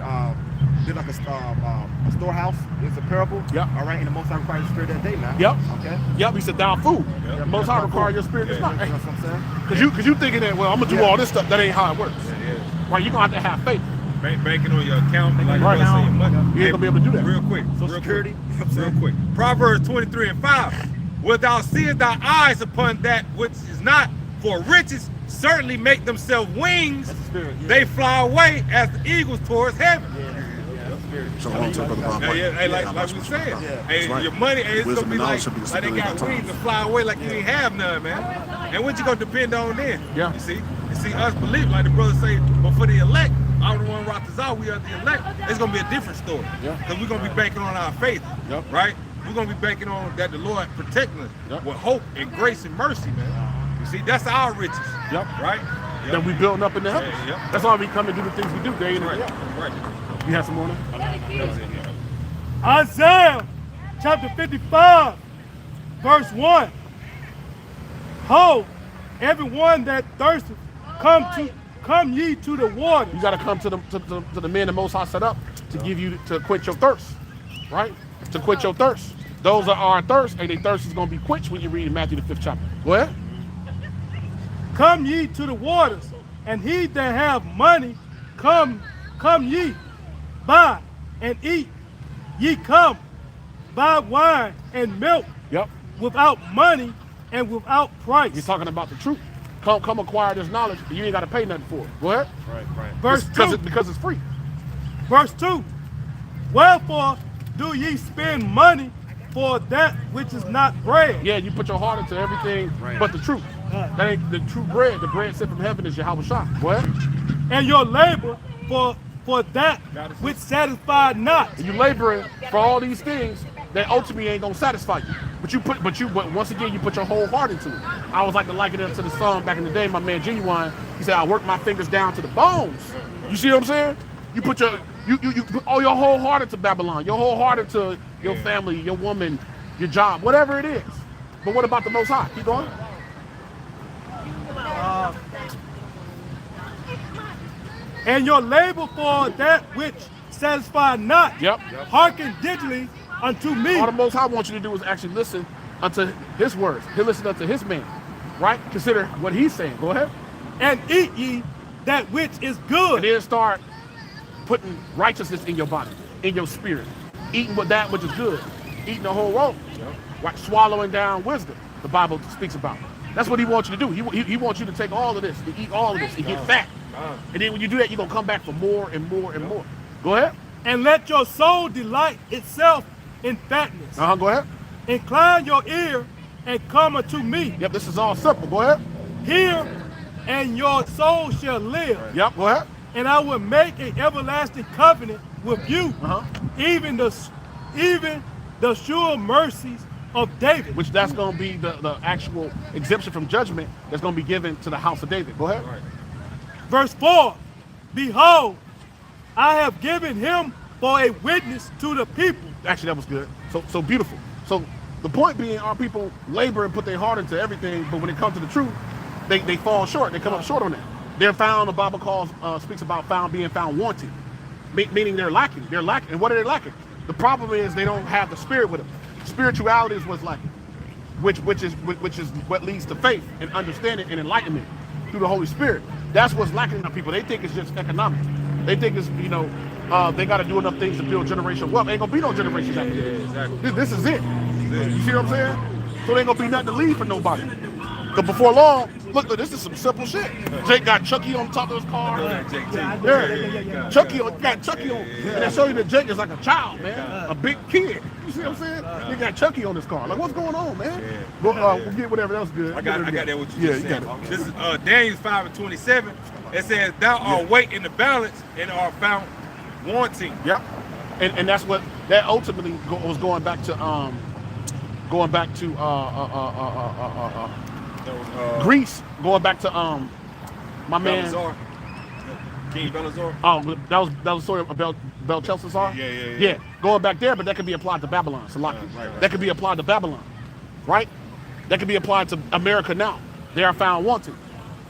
did like a storehouse. It's a parable. Yep. All right, and the Most High requires the spirit that day, man. Yep. Okay. Yep. He said, "Thou fool." Yep. The Most High require your spirit. It's not. You know what I'm saying? Because you thinking that, well, I'm gonna do all this stuff. That ain't how it works. Yeah. Right? You're gonna have to have faith. Banking on your account, like Right now, now, your money. you ain't gonna be able to do that. Real quick. So real security. Quick. Real quick. Proverbs 23 and 5. Wilt thou seest thy eyes upon that which is not, for riches certainly make themselves wings. That's the spirit. Yeah. They fly away as the eagles towards heaven. Yeah, that's the spirit. So on to Brother Bob. Hey, like we said, Yeah. hey, right. your money, hey, it's Wisdom gonna be and like, knowledge should be the like they got stability wings of to fly away like you ain't have none, man. And what you gonna depend on then? Yeah. You see, us believe, like the brother say, but for the elect, I'm the one Ratazah, we are the elect. It's gonna be a different story. Yeah. Because we're gonna be banking on our faith. Yep. Right? We're gonna be banking on that the Lord protecting us Yep. with hope and grace and mercy, man. You see, that's our riches. Yep. Right? Yep. That we building up in the heavens. Yep. That's why we come and do the things we do day in and Right. day out. Right. You have some more? That was it, yeah. Isaiah chapter 55, verse 1. Ho, everyone that thirsteth, come ye to the water. You got to come to the men the Most High set up to give you to quench your thirst, right? To quench your thirst. Those are our thirst, and their thirst is going to be quenched when you read Matthew the 5th chapter. Go ahead. Come ye to the waters, and he that have money, come ye, buy and eat. Ye come, buy wine and milk Yep. without money and without price. You're talking about the truth. Come acquire this knowledge. You ain't got to pay nothing for it. Go ahead. Right. Verse 2. Because it's free. Verse 2. Wherefore do ye spend money for that which is not bread? Yeah, you put your heart into everything Right. but the truth. That ain't the true bread. The bread sent from heaven is Yahweh Shah. Go ahead. And your labor for that which satisfied not. And you laboring for all these things that ultimately ain't gonna satisfy you. But once again, you put your whole heart into it. I always like to liken it to the song back in the day. My man Genuine, he said, "I work my fingers down to the bones." You see what I'm saying? You put your put all your whole heart into Babylon, your whole heart into your family, your woman, your job, whatever it is. But what about the Most High? Keep going. And your labor for that which satisfied not. Yep. Hearken diligently unto me. All the Most High wants you to do is actually listen unto His words. He'll listen unto His man, right? Consider what He's saying. Go ahead. And eat ye that which is And good. then start putting righteousness in your body, in your spirit, eating with that which is good, eating the whole roll, right? Swallowing down wisdom. The Bible speaks about. That's what He wants you to do. He wants you to take all of this, to eat all of this, and get fat. And then when you do that, you're gonna come back for more and more and more. Go ahead. and let your soul delight itself in fatness. Go ahead. Incline your ear and come unto me. Yep, this is all simple. Go ahead. Hear, and your soul shall live. Yep, go ahead. And I will make an everlasting covenant with you, even the sure mercies of David. Which that's going to be the actual exemption from judgment that's going to be given to the house of David. Go ahead. Right. Verse 4, behold, I have given him for a witness to the people. Actually, that was good. So beautiful. So the point being, our people labor and put their heart into everything, but when it comes to the truth, they fall short. They come up short on that. They're found, the Bible speaks about being found wanting, meaning they're lacking. They're lacking. And what are they lacking? The problem is they don't have the spirit with them. Spirituality is what's lacking, which is what leads to faith and understanding and enlightenment through the Holy Spirit. That's what's lacking in our people. They think it's just economic. They think it's, they got to do enough things to build generational wealth. Ain't gonna be no generations after this. Exactly. This is it. You see what I'm saying? So there ain't gonna be nothing to leave for nobody. Because before long, look, this is some simple shit. Jake got Chucky on top of his car. Yeah. Chucky got Chucky on. And they show you that Jake is like a child, man. A big kid. You see what I'm saying? You got Chucky on his car. Like, what's going on, man? We'll get whatever else good. I got that what you just said. Got it. This is Daniel 5:27. It says, thou art weight in the balance and are found wanting. Yep. And that's what that ultimately was going back to Greece, going back to my man Belisar. King Belisar. Oh, that was the story of Belshazzar. Yeah. Going back there, but that could be applied to Babylon. So Right. that could be applied to Babylon, right? That could be applied to America now. They are found wanting,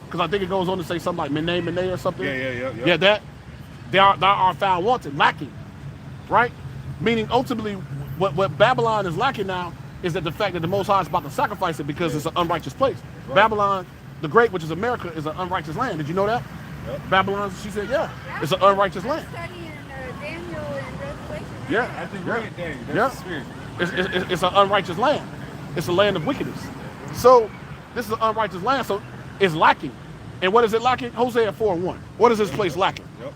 because I think it goes on to say something like Mene or something. Yeah. That they are found wanting, lacking, right? Meaning ultimately, what Babylon is lacking now is that the fact that the Most High is about to sacrifice it because it's an unrighteous place. Right. Babylon the Great, which is America, is an unrighteous land. Did you know that? Yep. Babylon, she said, it's an unrighteous land. Studying Daniel and Revelation. Yeah. I think read Daniel. That's the spirit. It's an unrighteous land. It's a land of wickedness. So this is an unrighteous land, so it's lacking. And what is it lacking? Hosea 4:1. What is this place lacking? Yep.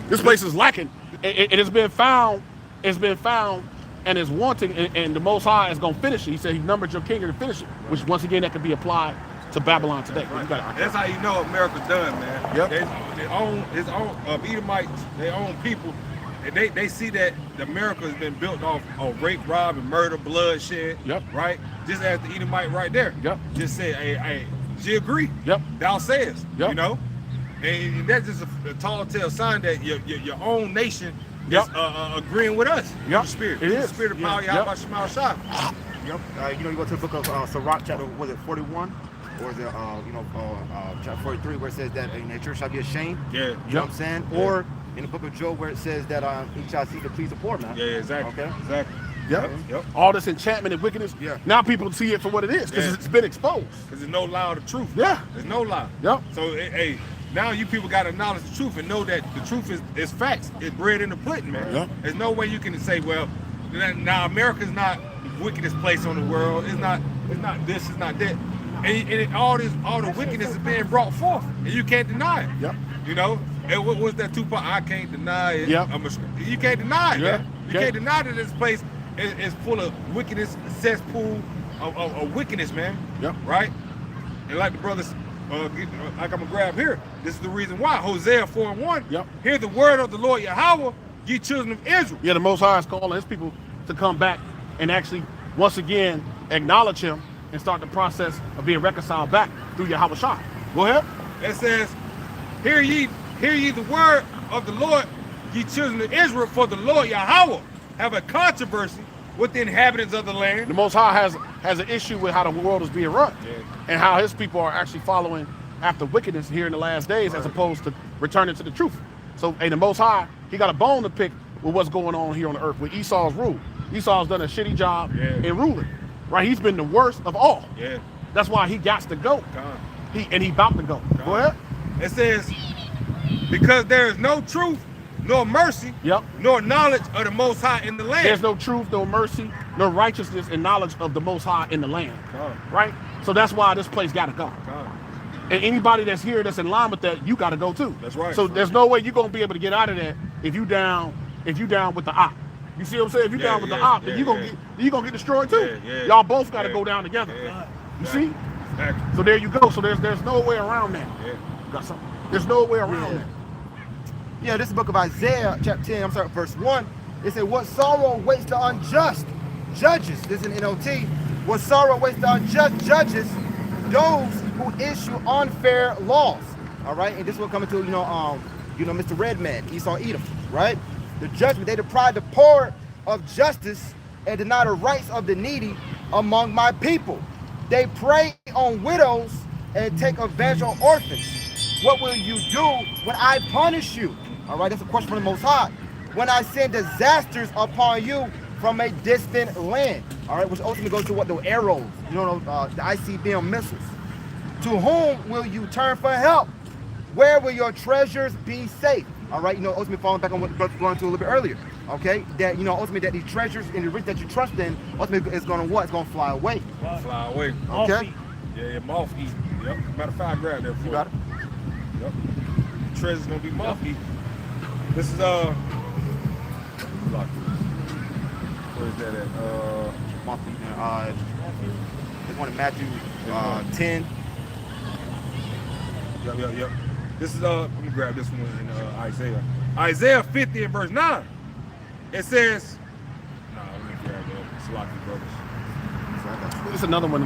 This place is lacking. It has been found. It's been found. And is wanting, and the Most High is going to finish it. He said he numbered your kingdom to finish it, which once again that can be applied to Babylon today. Right. That's how you know America's done, man. Yep. They own his own Edomites, they own people, and they see that America has been built off of rape, rob, and murder, bloodshed. Yep. Right. Just as the Edomite right there. Yep. Just said, hey, she agree. Yep. Thou sayest. Yep. You know, and that's just a tall tale sign that your own nation. Yep. Agreeing with us. Yep. The spirit. It is. The spirit of power. Yep. Yahweh Shema Shah. Yep. You go to the book of Sirach, chapter, was it 41? Or is it, chapter 43, where it says that a church shall be ashamed? Yeah. You know what I'm saying? Yeah. Or in the book of Job, where it says that he shall seek to please the poor man. Yeah, exactly. Okay. Exactly. Yep. All this enchantment and wickedness. Yeah. Now people see it for what it is because it's been exposed. Because there's no lie of the truth. Yeah. There's no lie. Yep. So, hey, now you people got to acknowledge the truth and know that the truth is facts. It's bread in the pudding, man. Yep. There's no way you can say, well, now America's not the wickedest place on the world. It's not this, it's not that. And all the wickedness is being brought forth, and you can't deny it. Yep. You know, and what was that Tupac? I can't deny it. Yep. You can't deny it, Yeah. man. You can't deny that this place is full of wickedness, cesspool of wickedness, man. Yep. Right? And like the brothers, like I'm gonna grab here. This is the reason why. Hosea 4:1. Yep. Hear the word of the Lord Yahweh, ye children of Israel. Yeah, the Most High is calling his people to come back and actually once again acknowledge him and start the process of being reconciled back through Yahweh Shah. Go ahead. It says, hear ye the word of the Lord, ye children of Israel, for the Lord Yahweh have a controversy with the inhabitants of the land. The Most High has an issue with how the world is being run and how his people are actually following after wickedness here in the last days as opposed to returning to the truth. So, hey, the Most High, he got a bone to pick with what's going on here on the earth with Esau's rule. Esau's done a shitty job in ruling, right? He's been the worst of all. Yeah. That's why he got to go. He about to go. Go ahead. It says, because there is no truth, nor mercy, nor knowledge of the Most High in the land. There's no truth, no mercy, no righteousness and knowledge of the Most High in the land. Right? So that's why this place got to go. And anybody that's here that's in line with that, you got to go too. That's right. So there's no way you're going to be able to get out of that if you down if you down with the op. You see what I'm saying? If you down with the op, then you gonna get destroyed too. Yeah, yeah. Y'all both got to go down together. Yeah. You see? Exactly. So there you go. So there's no way around that. Yeah. You got something? There's no way around that. Yeah, this is the book of Isaiah, chapter 10, I'm sorry, verse 1. It said, what sorrow awaits the unjust judges, this is in NLT, what sorrow awaits the unjust judges, those who issue unfair laws. All right, and this will come into, Mr. Redman, Esau Edom, right? The judgment, they deprive the poor of justice and deny the rights of the needy among my people. They prey on widows and take advantage of orphans. What will you do when I punish you? All right, that's a question from the Most High. When I send disasters upon you from a distant land. All right, which ultimately goes to what the arrows, the ICBM missiles. To whom will you turn for help? Where will your treasures be safe? All right, ultimately falling back on what Brother going to a little bit earlier. Okay, that ultimately that these treasures and the rich that you trust in, ultimately it's going to what? It's going to fly away. Fly away. Okay. Yeah, moth eat. Yep. Matter of fact, I grabbed that for You got it. Yep. Treasure's gonna be moth eat. This is where is that at? Monthly. There's one in Matthew 10. Yep. This is let me grab this one in Isaiah. Isaiah 50 and verse 9. It says, let me grab that. Sloppy brothers. It's another one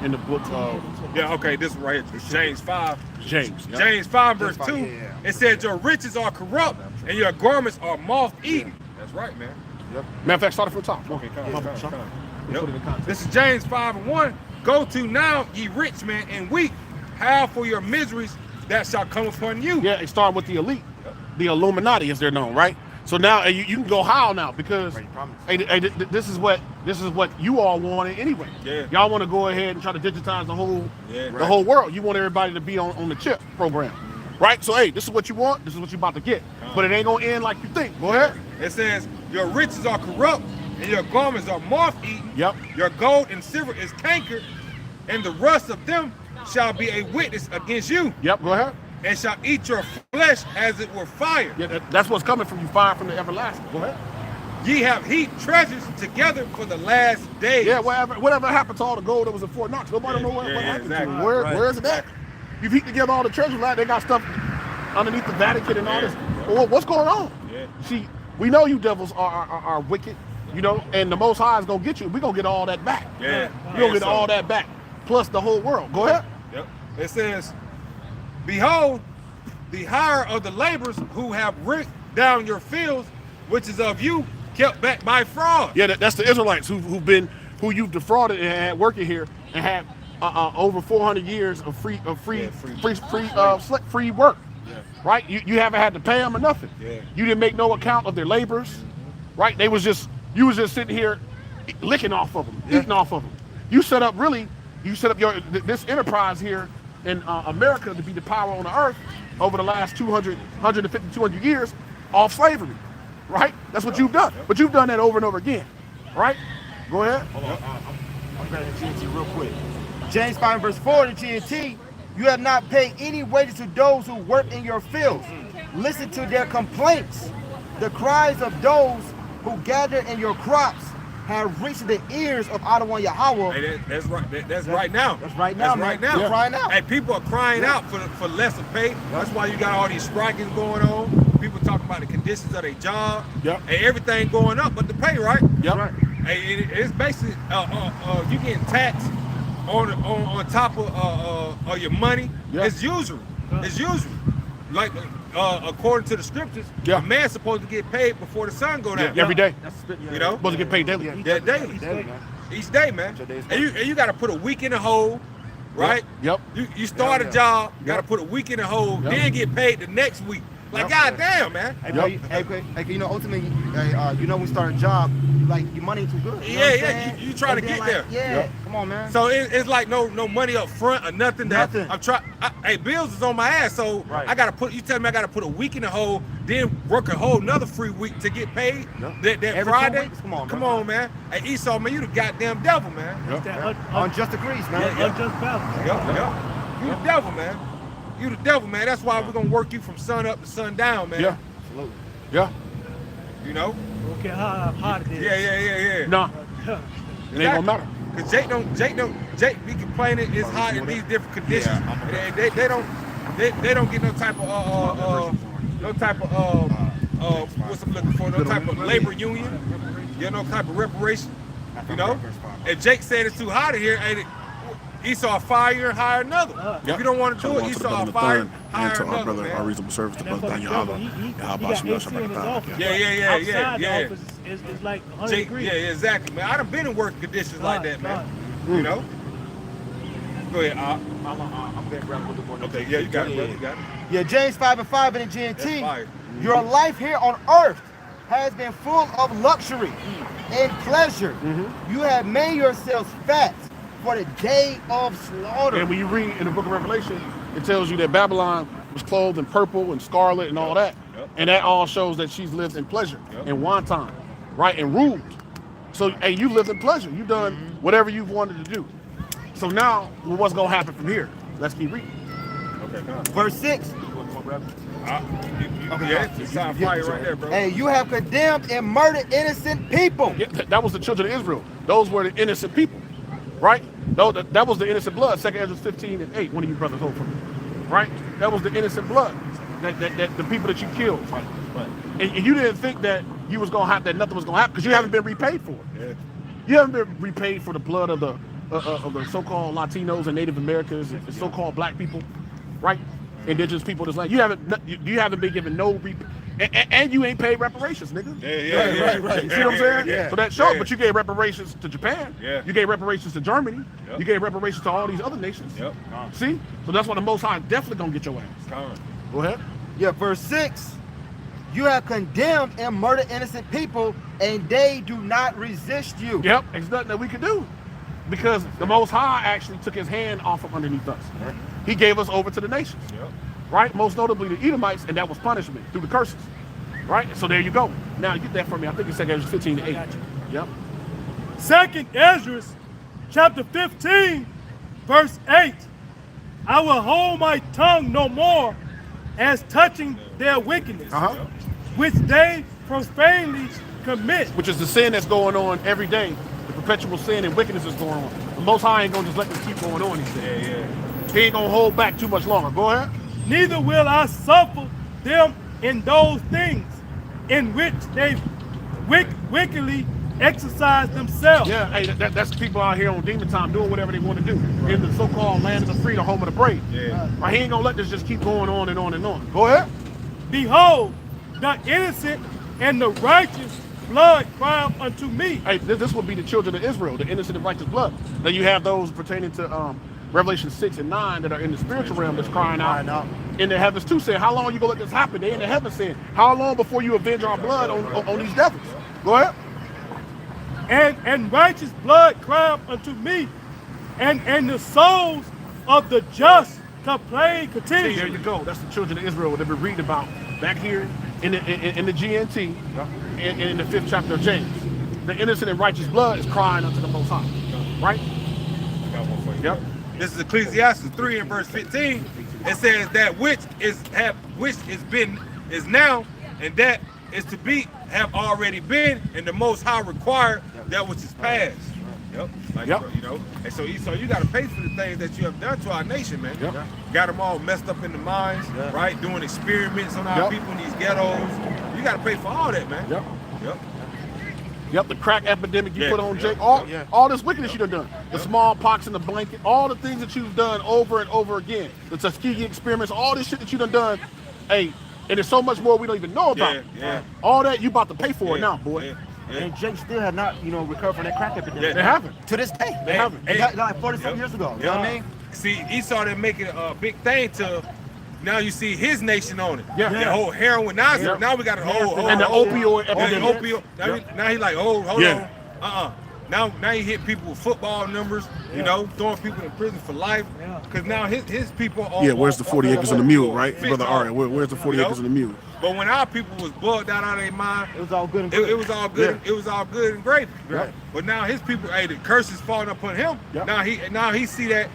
in the book of Yeah, okay, this one right here. James 5. James. Yep. James 5 verse 2. Yeah. It says your riches are corrupt and your garments are moth-eaten. That's right, man. Yep. Matter of fact, start it from the top. Okay, come on. Let's put it in context. This is James 5 and 1. Go to now, ye rich men, and weep. Howl for your miseries that shall come upon you. Yeah, it started with the elite, the Illuminati, as they're known, right? So now you can go howl now because this is what you all wanted anyway. Yeah. Y'all want to go ahead and try to digitize the whole Yeah. whole world. You want everybody to be on the chip program, right? So hey, this is what you want. This is what you're about to get, but it ain't gonna end like you think. Go ahead. It says your riches are corrupt and your garments are moth-eaten. Yep. Your gold and silver is cankered, and the rust of them shall be a witness against you. Yep. Go ahead. And shall eat your flesh as it were fire. Yeah, that's what's coming from you, fire from the everlasting. Go ahead. Ye have heaped treasures together for the last days. Yeah, whatever happened to all the gold that was in Fort Knox? Nobody know what happened exactly. to it. Where is it at? You've heaped together all the treasures, like they got stuff underneath the Vatican and all this. Well, what's going on? Yeah. See, we know you devils are wicked, and the Most High is gonna get you. We're gonna get all that back. Yeah. We're gonna get all that back, plus the whole world. Go ahead. Yep. It says, behold, the hire of the laborers who have ripped down your fields, which is of you, kept back by fraud. Yeah, that's the Israelites who you've defrauded and had working here and had over 400 years of free work. Yeah. Right? You haven't had to pay them or nothing. Yeah. You didn't make no account of their labors. Right? You was just sitting here licking off of them, eating off of them. You set up this enterprise here in America to be the power on the earth over the last 250 years off slavery, right? That's what you've done. But you've done that over and over again, right? Go ahead. Hold on. I'm grabbing the TNT real quick. James 5 verse 4 in TNT, you have not paid any wages to those who work in your fields. Listen to their complaints. The cries of those who gather in your crops have reached the ears of Adonai Yahweh. Hey, that's right. That's right now. That's right now, man. Right now. They're crying out. Hey, people are crying out for lesser pay. That's why you got all these strikes going on. People talking about the conditions of their job. Yep. And everything going up, but the pay, right? Yep. Right. Hey, it's basically you getting taxed on top of your money. Yep. It's usury. It's usury. Like according to the scriptures, a man's supposed to get paid before the sun go down. Every day. You know, Supposed to get paid daily. daily. Each day, man. And you got to put a week in the hole, right? Yep. You start a job, got to put a week in the hole, then get paid the next week. Like, goddamn, man. Ultimately, when we start a job, like your money too good. You know what I'm saying? You trying to get there. Yeah, come on, man. So it's like no money up front or nothing. Nothing. I'm trying. Hey, bills is on my ass, so I gotta put. You tell me I gotta put a week in the hole, then work a whole another free week to get paid. That Every 2 Friday. weeks? Come on, man. Hey, Esau, man, you the goddamn devil, man. Unjust agrees, man. Unjust balance. Yep. You the devil, man. You the devil, man. That's why we're gonna work you from sun up to sun down, man. Yeah. Absolutely. Yeah. You know? Okay, how hot it is. Yeah. Nah, it ain't gonna matter. Cause Jake be complaining it's hot in these different conditions. And they don't get no type of what's I'm looking for, no type of labor union, no type of reparation, you know? And Jake said it's too hot in here, ain't it? Esau fire and hire another. If you don't want to do it, Esau fire, hire and to our another, brother, man. our reasonable service, the And brother that's Daniel what Allah. he got Yahweh AC Shem in his office. Yeah. Outside the office is like 100 Jake, degrees. yeah, exactly, man. I done been in working conditions like that, man. You know? Go ahead, I'm going to grab a little more. Okay, yeah, you got it, brother. You got it. Yeah, James 5:5 in the That's GNT. fire. Your life here on earth has been full of luxury and pleasure. You have made yourselves fat for the day of slaughter. And when you read in the book of Revelation, it tells you that Babylon was clothed in purple and scarlet and all that. And that all shows that she's lived in pleasure and wanton, right? And ruled. So, hey, you lived in pleasure. You done whatever you wanted to do. So now, what's going to happen from here? Let's keep reading. Okay, come on. Verse 6. Yeah, it's on fire right there, bro. Hey, you have condemned and murdered innocent people. Yeah, that was the children of Israel. Those were the innocent people, right? That was the innocent blood. 2 Ezra 15:8. One of you brothers hold for me, right? That was the innocent blood. That the people that you killed. And you didn't think that you was gonna have that nothing was gonna happen because you haven't been repaid for it. Yeah. You haven't been repaid for the blood of the so-called Latinos and Native Americans and so-called black people, right? Indigenous people in this land. You haven't been given no and you ain't paid reparations, nigga. Yeah. Right. You see what I'm saying? Yeah. So that shows, but you gave reparations to Japan. Yeah. You gave reparations to Germany. Yep. You gave reparations to all these other nations. Yep. See? So that's why the Most High definitely gonna get your ass. Come on. Go ahead. Yeah, verse 6. You have condemned and murdered innocent people, and they do not resist you. Yep. There's nothing that we could do because the Most High actually took his hand off of underneath us. Right. He gave us over to the nations. Yep. Right? Most notably the Edomites, and that was punishment through the curses. Right? So there you go. Now get that from me. I think it's 2 Ezra 15:8. Yep. 2 Ezra chapter 15, verse 8. I will hold my tongue no more as touching their wickedness, which they profanely commit. Which is the sin that's going on every day. The perpetual sin and wickedness is going on. The Most High ain't gonna just let this keep going on. He said. He ain't gonna hold back too much longer. Go ahead. Neither will I suffer them in those things in which they wickedly exercise themselves. Yeah, hey, that's people out here on demon time doing whatever they want to do in the so-called land of the free, the home of the brave. Yeah. Right? He ain't gonna let this just keep going on and on and on. Go ahead. Behold, the innocent and the righteous blood cry unto me. Hey, this would be the children of Israel, the innocent and righteous blood. Then you have those pertaining to Revelation 6 and 9 that are in the spiritual realm that's crying out. In the heavens too, saying, how long are you gonna let this happen? They in the heavens saying, how long before you avenge our blood on these devils? Go ahead. And righteous blood cry unto me, and the souls of the just complain See, continually. there you go. That's the children of Israel that we're reading about back here in the GNT in the 5th chapter of James. The innocent and righteous blood is crying unto the Most High. Right? I got one for you. Yep. This is Ecclesiastes 3 and verse 15. It says that which is now, and that is to be have already been, and the Most High required that which is past. Yep. You know. And so you got to pay for the things that you have done to our nation, man. Yep. Got them all messed up in the minds, right? Doing experiments on our people in these ghettos. You got to pay for all that, man. Yep, the crack epidemic you put on Jake, all this wickedness you done. The smallpox in the blanket, all the things that you've done over and over again. The Tuskegee experiments, all this shit that you done. Hey, and there's so much more we don't even know about. All that you about to pay for it now, boy. And Jake still have not, recovered from that crack epidemic. They haven't. To this day. They haven't. Like 40-something years ago. You know what I mean? See, Esau didn't make it a big thing to. Now you see his nation on it. The whole heroin. Now we got a whole and the opioid epidemic. Now he like, hold on. Now he hit people with football numbers, throwing people in prison for life. Because now his people are. Yeah, where's the 40 acres and the mule, right? Brother Ari, where's the 40 acres and the mule? But when our people was bugged out of their mind, it was all good and it was all good. It was all good and great. Right. But now his people, the curse is falling upon him. Now he see that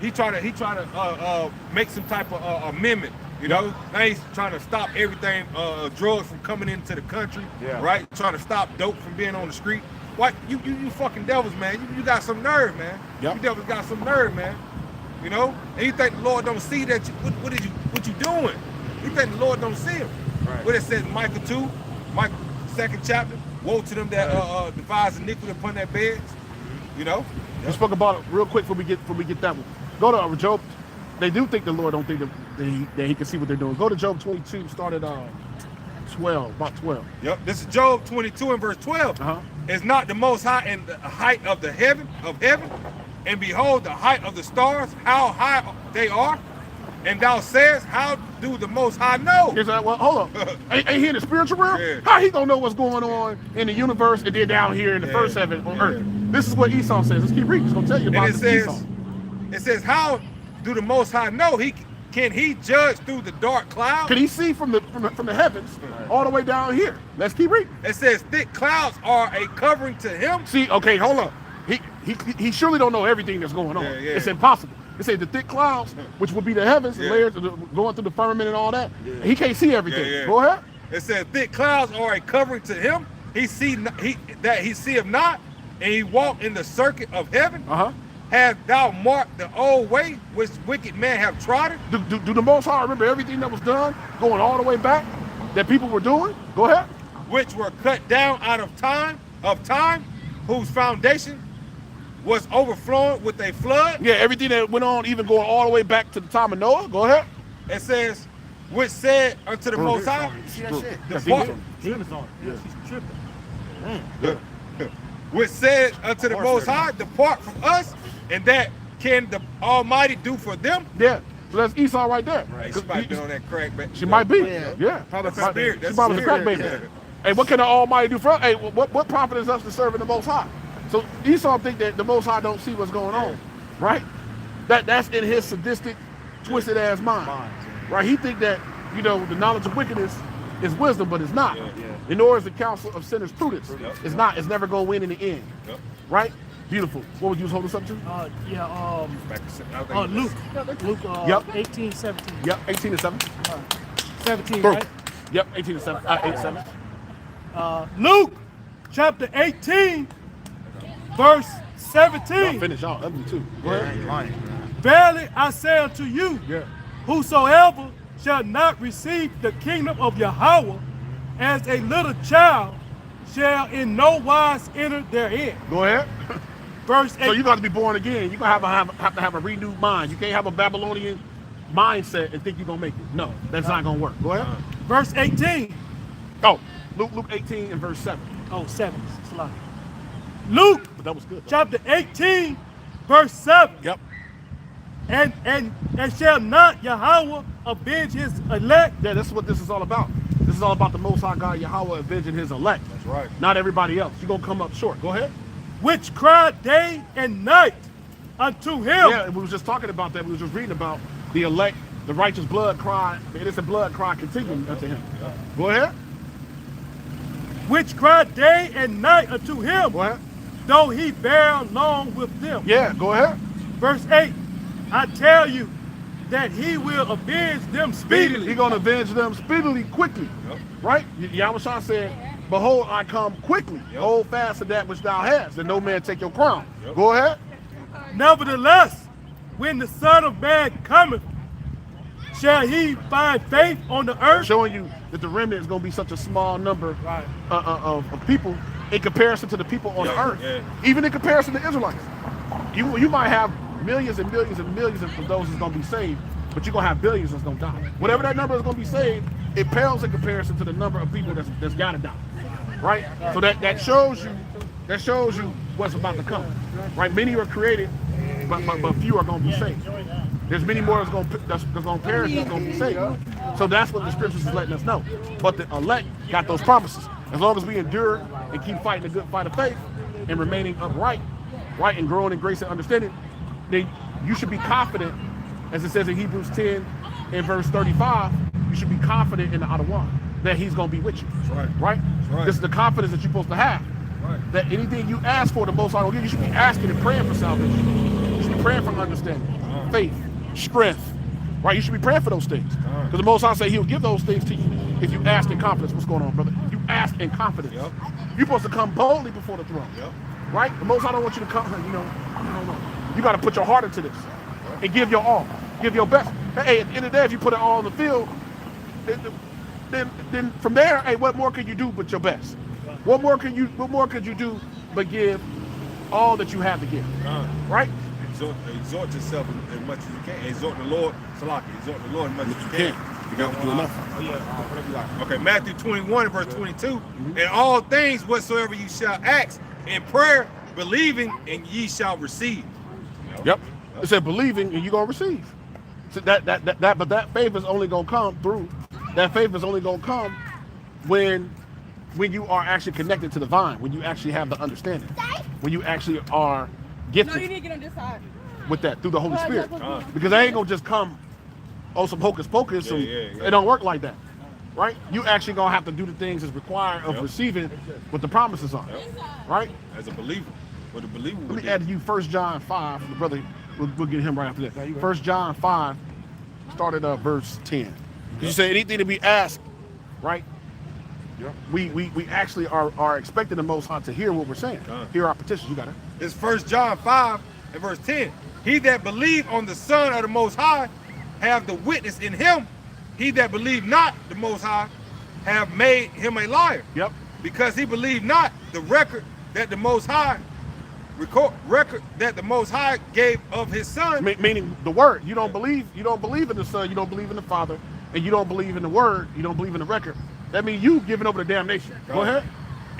he try to make some type of amendment You know, now he's trying to stop everything, drugs from coming into the country, right? Trying to stop dope from being on the street. What you fucking devils, man? You got some nerve, man. Yep. You devils got some nerve, man. You know, and you think the Lord don't see that? What you doing? You think the Lord don't see him? Right. What it says, Micah 2, Micah 2nd chapter. Woe to them that devise iniquity upon their beds. You know. We spoke about it real quick before we get that one. Go to Job. They do think the Lord don't think that he can see what they're doing. Go to Job 22, start at 12, about 12. Yep, this is Job 22 and verse 12. Is not the Most High in the height of the heaven, and behold the height of the stars, how high they are? And thou sayest, how do the Most High know? Well, hold on. ain't he in the spiritual realm? Yeah. How he gonna know what's going on in the universe and then down here in the first heaven on earth? This is what Esau says. Let's keep reading. It's gonna tell you about Esau. It says, how do the Most High know? Can he judge through the dark clouds? Can he see from the heavens all the way down here? Let's keep reading. It says, thick clouds are a covering to him. See, okay, hold on. He surely don't know everything that's going on. It's impossible. It says the thick clouds, which would be the heavens, the layers going through the firmament and all that. He can't see everything. Go ahead. It says thick clouds are a covering to him. He seeth not, and he walk in the circuit of heaven. Have thou marked the old way which wicked men have trodden? Do the Most High remember everything that was done, going all the way back, that people were doing? Go ahead. Which were cut down out of time, whose foundation was overflowing with a flood? Yeah, everything that went on, even going all the way back to the time of Noah. Go ahead. It says, which said unto the Most High, See that shit? Demons on it. She's tripping. which said unto the Most High, depart from us, and that can the Almighty do for them? Yeah, so that's Esau right there. Right. She might be on that crack back. She might be. Yeah. Probably That's spirit. She probably was a crack baby. Hey, what can the Almighty do for us? Hey, what profit is us to serve in the Most High? So Esau think that the Most High don't see what's going on, right? That's in his sadistic, twisted ass mind, right? He think that, you know, the knowledge of wickedness is wisdom, but it's not. And nor is the counsel of sinners prudence. It's not. It's never going to win in the end, right? Beautiful. What would you hold us up to? Luke 18, 17. Yep, 18 and 7. 17, right? Yep, 18 and 7. 8 7. Luke chapter 18, verse 17. Finish y'all. Ugly too. Go ahead. Verily I say unto you, whosoever shall not receive the kingdom of Yahweh as a little child shall in no wise enter therein. Go ahead. Verse 8. So you got to be born again. You're going to have to have a renewed mind. You can't have a Babylonian mindset and think you're going to make it. No, that's not going to work. Go ahead. Verse 18. Oh, Luke 18 and verse 7. Oh, 7. Slide. Luke But that was good. chapter 18, verse 7. Yep. And shall not Yahweh avenge his elect? Yeah, that's what this is all about. This is all about the Most High God Yahweh avenging his elect. That's right. Not everybody else. You're going to come up short. Go ahead. Which cry day and night unto him. Yeah, we was just talking about that. We was just reading about the elect, the righteous blood cry, the innocent blood cry continuing unto him. Go ahead. Which cry day and night unto him. Go ahead. Though he bear along with them. Yeah, go ahead. Verse 8. I tell you that he will avenge them speedily. He's going to avenge them speedily, quickly. Right? Yahweh said, behold, I come quickly. Hold fast to that which thou hast, and no man take your crown. Go ahead. Nevertheless, when the Son of Man cometh, shall he find faith on the earth? Showing you that the remnant is going to be such a small number of people in comparison to the people on the earth. Even in comparison to Israelites. You might have millions and millions and millions of those that's going to be saved, but you're going to have billions that's going to die. Whatever that number is going to be saved, it pales in comparison to the number of people that's got to die. Right? So that shows you what's about to come. Right? Many are created, but few are going to be saved. There's many more that's going to perish that's going to be saved. So that's what the scriptures is letting us know. But the elect got those promises. As long as we endure and keep fighting the good fight of faith and remaining upright, right, and growing in grace and understanding, then you should be confident, as it says in Hebrews 10 and verse 35, you should be confident in the Adonai that he's going to be with you. That's right. Right? That's right. This is the confidence that you're supposed to have. Right. That anything you ask for, the Most High will give you. You should be asking and praying for salvation. You should be praying for understanding, faith, strength, Right? You should be praying for those things. Because the Most High say he'll give those things to you if you ask in confidence. What's going on, brother? You ask in confidence. Yep. You're supposed to come boldly before the throne. Yep. Right? The Most High don't want you to come, no. You got to put your heart into this and give your all. Give your best. Hey, at the end of the day, if you put it all in the field, then from there, hey, what more can you do but your best? What more could you do but give all that you have to give? Right? Exhort yourself as much as you can. Exhort the Lord, Salaki. Exhort the Lord as much as you can. You got to do enough. Okay, Matthew 21 verse 22. In all things whatsoever you shall ask in prayer, believing, and ye shall receive. Yep. It said believing and you're gonna receive. So but that favor is only gonna come through. That favor is only gonna come when you are actually connected to the vine, when you actually have the understanding, when you actually are gifted. No, you need to get on this side. With that through the Holy Spirit, because they ain't gonna just come on some hocus pocus. It don't work like that, right? You actually gonna have to do the things that's required of receiving what the promises are, right? As a believer, what a believer would Let me add to you 1 John 5. The brother, we'll get him right after that. 1 John 5, started verse 10. You say anything to be asked, right? We actually are expecting the Most High to hear what we're saying. Hear our petitions. You got it. It's 1 John 5 and verse 10. He that believe on the Son of the Most High have the witness in him. He that believe not the Most High have made him a liar. Yep. Because he believed not the record that the Most High gave of his Son. Meaning the word. You don't believe in the Son. You don't believe in the Father, and you don't believe in the word. You don't believe in the record. That means you giving over to damnation. Go ahead.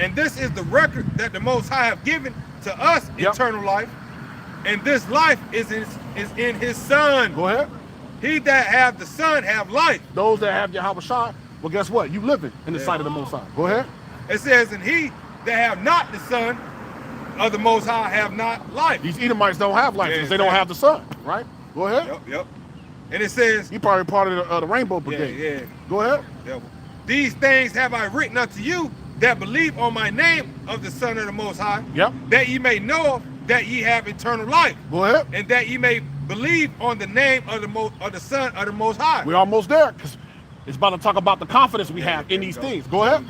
And this is the record that the Most High have given to us, eternal life. And this life is in his Son. Go ahead. He that have the Son have life. Those that have Yahweh Shai, well, guess what? You living in the sight of the Most High. Go ahead. It says, and he that have not the Son of the Most High have not life. These Edomites don't have life because they don't have the Son, right? Go ahead. Yep. And it says, you probably part of the Rainbow Brigade. Go ahead. These things have I written unto you that believe on my name of the Son of the Most High. Yep. That ye may know that ye have eternal life. Go ahead. And that ye may believe on the name of the Son of the Most High. We're almost there because it's about to talk about the confidence we have in these things. Go ahead.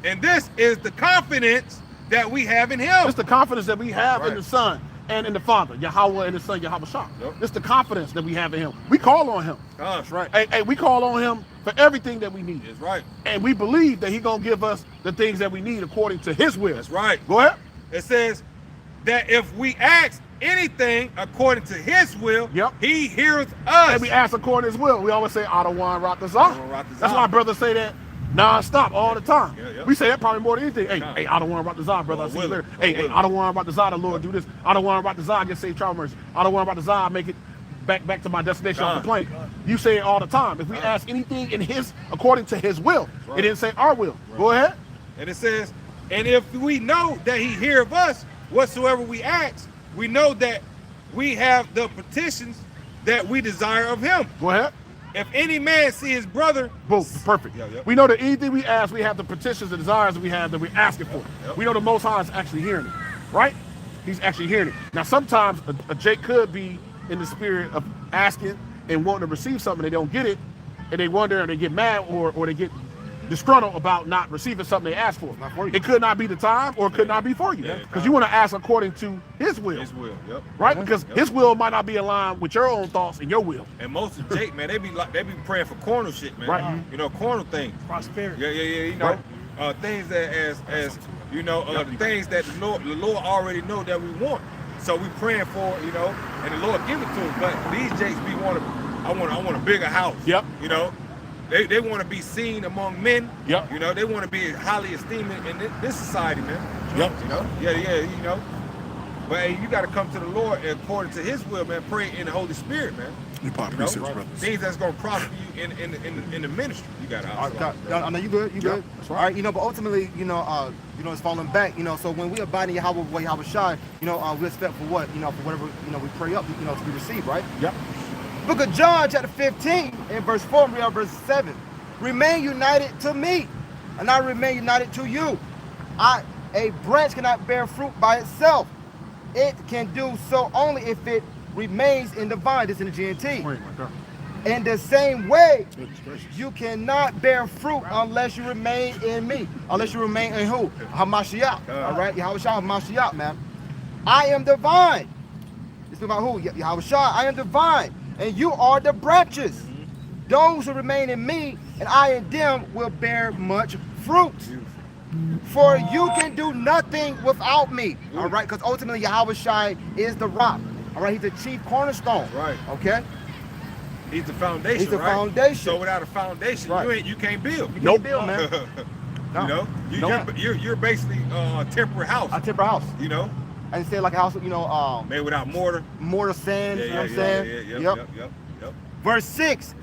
And this is the confidence that we have in him. It's the confidence that we have in the Son and in the Father, Yahweh and the Son, Yahweh Shah. It's the confidence that we have in him. We call on him. That's right. Hey, we call on him for everything that we need. That's right. And we believe that he's going to give us the things that we need according to his will. That's right. Go ahead. It says that if we ask anything according to his will, he heareth us. And we ask according to his will. We always say, Adawan Ratazah. That's why brothers say that non-stop all the time. We say that probably more than anything. Hey, I don't want to Ratazah, brother. I see you later. Hey, I don't want to Ratazah, the Lord do this. I don't want to Ratazah, get saved, travel mercy. I don't want to Ratazah, make it back to my destination on the plane. You say it all the time. If we ask anything in according to his will, it didn't say our will. Go ahead. And it says, and if we know that he heareth us, whatsoever we ask, we know that we have the petitions that we desire of him. Go ahead. If any man see his brother, boom, perfect. We know that anything we ask, we have the petitions and desires that we have that we're asking for. We know the Most High is actually hearing it, right? He's actually hearing it. Now, sometimes a Jake could be in the spirit of asking and wanting to receive something, they don't get it, and they wonder and they get mad or they get disgruntled about not receiving something they asked for. It could not be the time or it could not be for you because you want to ask according to his will. His will, right? Because his will might not be aligned with your own thoughts and your will. And most of Jake, man, they be praying for corner shit, man. Right. You know, corner things. Prosperity. Yeah. You know, things that as you know, the things that the Lord already know that we want. So we praying for, you know, and the Lord give it to us. But these Jakes be I want a bigger house. Yep. You know. They want to be seen among men. Yep. You know, they want to be highly esteemed in this society, man. Yep. You know? Yeah, you know. But hey, you got to come to the Lord according to his will, man. Pray in the Holy Spirit, man. You probably precepts, brothers. Things that's going to prosper you in the ministry. You got to. I know you good. You good. That's All right. right. You know, but ultimately, you know, it's falling back. You know, so when we abide in Yahweh Shai, you know, we expect for what, you know, for whatever, you know, we pray up, you know, to be received, right? Yep. Book of John, chapter 15, and verse 4, read verse 7. Remain united to me, and I remain united to you. A branch cannot bear fruit by itself. It can do so only if it remains in the vine. This is in the GNT. In the same way, you cannot bear fruit unless you remain in me. Unless you remain in who? Hamashiach. All right? Yahushua Hamashiach, man. I am the vine. It's about who? Yahushua. I am the vine. And you are the branches. Those who remain in me and I in them will bear much fruit. For you can do nothing without me. All right? Because ultimately, Yahushua is the rock. All right? He's the chief cornerstone. Right. Okay? He's the foundation. He's the right? foundation. So without a foundation, you can't build. You can't build, man. No. You know, you're basically a temporary house. A temporary house. You know, and say like a house, you know, made without mortar, sand. You know what I'm saying? Yep. Verse 6: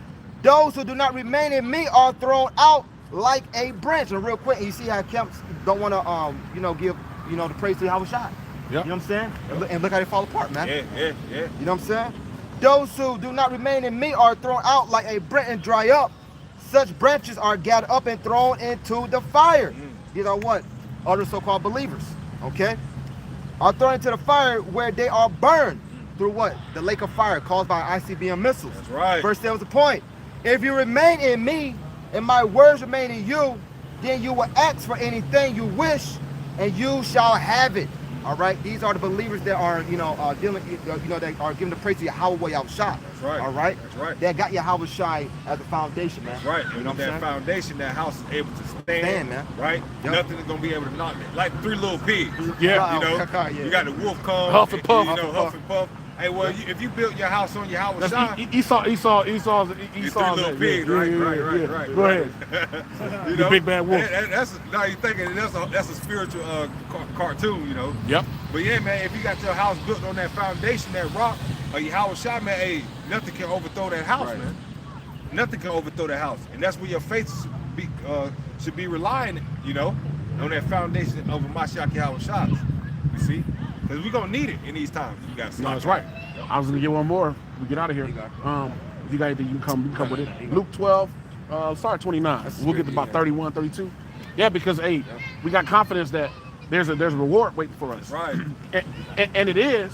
Those who do not remain in me are thrown out like a branch. And real quick, and you see how camps don't want to, give, the praise to Yahushua. Yep. You know what I'm saying? And look how they fall apart, man. Yeah. You know what I'm saying? Those who do not remain in me are thrown out like a branch and dry up. Such branches are gathered up and thrown into the fire. These are what? Other so-called believers, okay? Are thrown into the fire where they are burned through what? The lake of fire caused by ICBM missiles. That's right. Verse 7 was the point. If you remain in me and my words remain in you, then you will ask for anything you wish and you shall have it. All right, these are the believers that are, dealing, that are giving the praise to Yahweh Yahushua. That's right. All right. That's right. That got Yahushua as the foundation, man. That's right. And with that foundation, that house is able to stand, man. Right. Yep. Nothing is gonna be able to knock it. Like Three Little Pigs. Yeah. You got the wolf come. Huff and puff. Huff and puff. Hey, well, if you built your house on Yahushua, Esau, Three Little Pigs, right. Go ahead. The big bad wolf. That's now you thinking that's a spiritual cartoon, Yep. But yeah, man, if you got your house built on that foundation, that rock, Yahushua, man, hey, nothing can overthrow that house, man. Nothing can overthrow that house, and that's where your faith should be relying, on that foundation of Mashiach Yahushua. You see, because we're gonna need it in these times. You got to. No, that's right. I was gonna get one more. We get out of here. If you got anything, you can come with it. Luke 12, start 29. We'll get to about 31, 32. Yeah, because we got confidence that there's a reward waiting for us. Right. And it is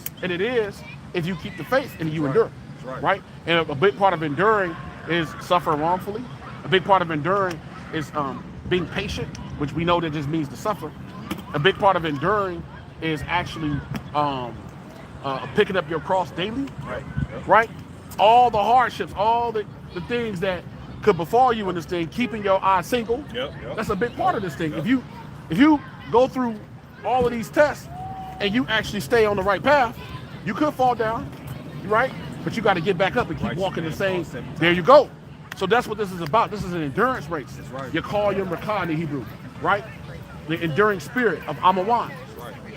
if you keep the faith and you endure. That's Right. And a big part of enduring is suffering wrongfully. A big part of enduring is being patient, which we know that just means to suffer. A big part of enduring is actually picking up your cross daily. Right. All the hardships, all the things that could befall you in this thing, keeping your eye single. Yep. That's a big part of this thing. If you go through all of these tests and you actually stay on the right path, you could fall down, right? But you got to get back up and keep walking the same. There you go. So that's what this is about. This is an endurance race. That's right. You call your Rakah in the Hebrew, right? The enduring spirit of Amawan.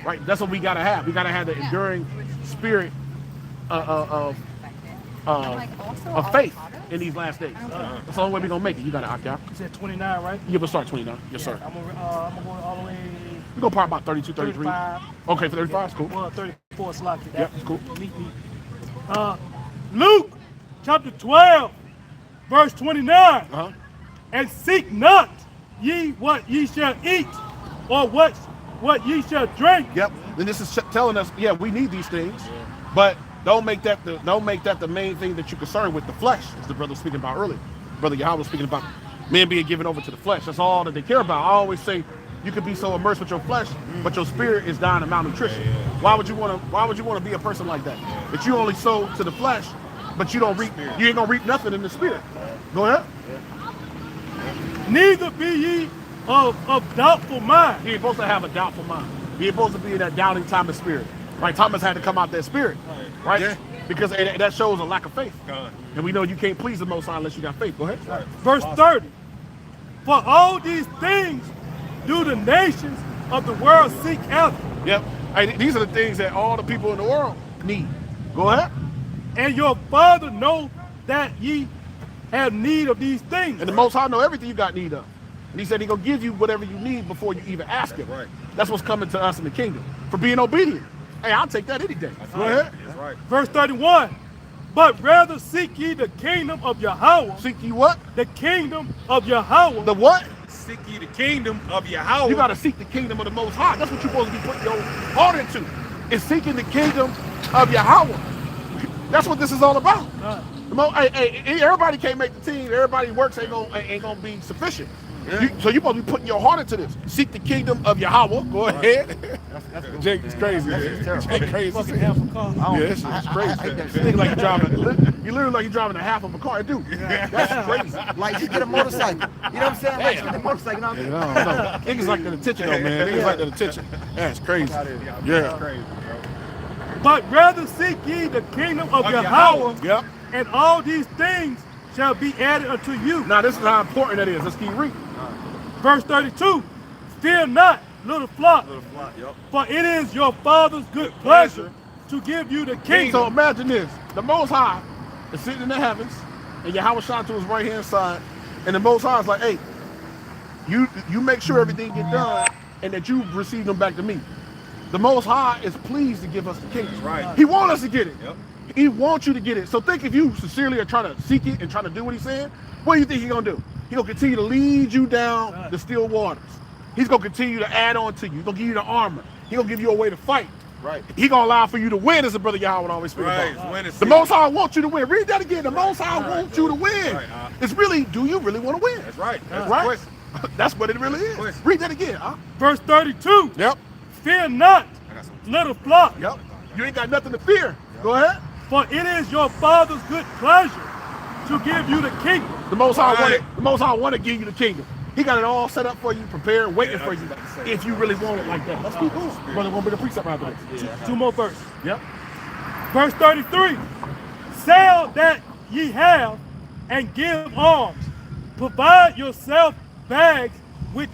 Right. That's what we gotta have. We gotta have the enduring spirit of faith in these last days. That's the only way we're gonna make it. You gotta opt out. You said 29, right? Yeah, we'll start 29. Yes, sir. I'm gonna go all the way. We're gonna probably about 32, 33. 35. Okay, for 35 is cool. Well, 34 slots. Yep, it's cool. Neat. Luke chapter 12, verse 29. And seek not ye what ye shall eat, or what ye shall drink. Yep. And this is telling us, we need these things, but don't make that the main thing that you're concerned with, the flesh, as the brother was speaking about earlier. Brother Yahweh was speaking about men being given over to the flesh. That's all that they care about. I always say you could be so immersed with your flesh, but your spirit is dying of malnutrition. Why would you want to be a person like that? That you only sow to the flesh, but you ain't gonna reap nothing in the spirit. Go ahead. Neither be ye of doubtful mind. You ain't supposed to have a doubtful mind. You ain't supposed to be in that doubting Thomas spirit. Right? Thomas had to come out that spirit. Right? Yeah. Because that shows a lack of faith. And we know you can't please the Most High unless you got faith. Go ahead. Right. Verse 30. For all these things do the nations of the world seek after. Yep. Hey, these are the things that all the people in the world need. Go ahead. And your Father know that ye have need of these things. And the Most High know everything you got need of. And he said he's going to give you whatever you need before you even ask him. Right. That's what's coming to us in the kingdom. For being obedient. Hey, I'll take that any day. Go ahead. That's right. Verse 31. But rather seek ye the kingdom of Yahweh. Seek ye what? The kingdom of Yahweh. The what? Seek ye the kingdom of Yahweh. You got to seek the kingdom of the Most High. That's what you're supposed to be putting your heart into. Is seeking the kingdom of Yahweh. That's what this is all about. Everybody can't make the team. Everybody works ain't gonna be sufficient. Yeah. So you're supposed to be putting your heart into this. Seek the kingdom of Yahweh. Go ahead. That's Jake is crazy. That's terrible. Jake crazy. Fucking half a car. Yeah, this shit is crazy. You think like you're driving. You literally like you're driving a half of a car, dude. That's crazy. Like, just get a motorcycle. You know what I'm saying? Like, just get a motorcycle. You know what I'm saying? No. Niggas like that attention though, man. Niggas like that attention. That's crazy. Yeah. Crazy, But rather seek ye the kingdom of Yahweh, Yep. and all these things shall be added unto you. Now this is how important that is. Let's keep reading. Verse 32, fear not, little flock, Yep. for it is your Father's good pleasure to give you the So kingdom. imagine this. The Most High is sitting in the heavens, and Yahweh shot to his right-hand side, and the Most High is like, hey, you make sure everything get done, and that you receive them back to me. The Most High is pleased to give us the kingdom. Right. He wants us to get it. Yep. He wants you to get it. So think if you sincerely are trying to seek it and trying to do what he's saying, what do you think he's going to do? He's going to continue to lead you down the still waters. He's going to continue to add on to you. He's going to give you the armor. He's going to give you a way to fight. Right. He's going to allow for you to win, as a brother Yahweh always speaks Right. about. When it's The Most High wants you to win. Read that again. The Most High Right, wants you to win. Right, It's really, do you really want to win? That's right. That's Right? the question. That's what it really is. Question. Read that again. Verse 32, Yep. fear not, I got some. little flock, Yep. You ain't got nothing to fear. Go ahead. for it is your Father's good pleasure to give you the kingdom. The Most High Right. wanted. The Most High want to give you the kingdom. He got it all set up for you, prepared, waiting Yeah, for I you. was about to say. If you really want it like that, let's keep going. Brother, won't be the precept right there. Two more verses. Yep. Verse 33, sell that ye have and give alms. Provide yourself bags which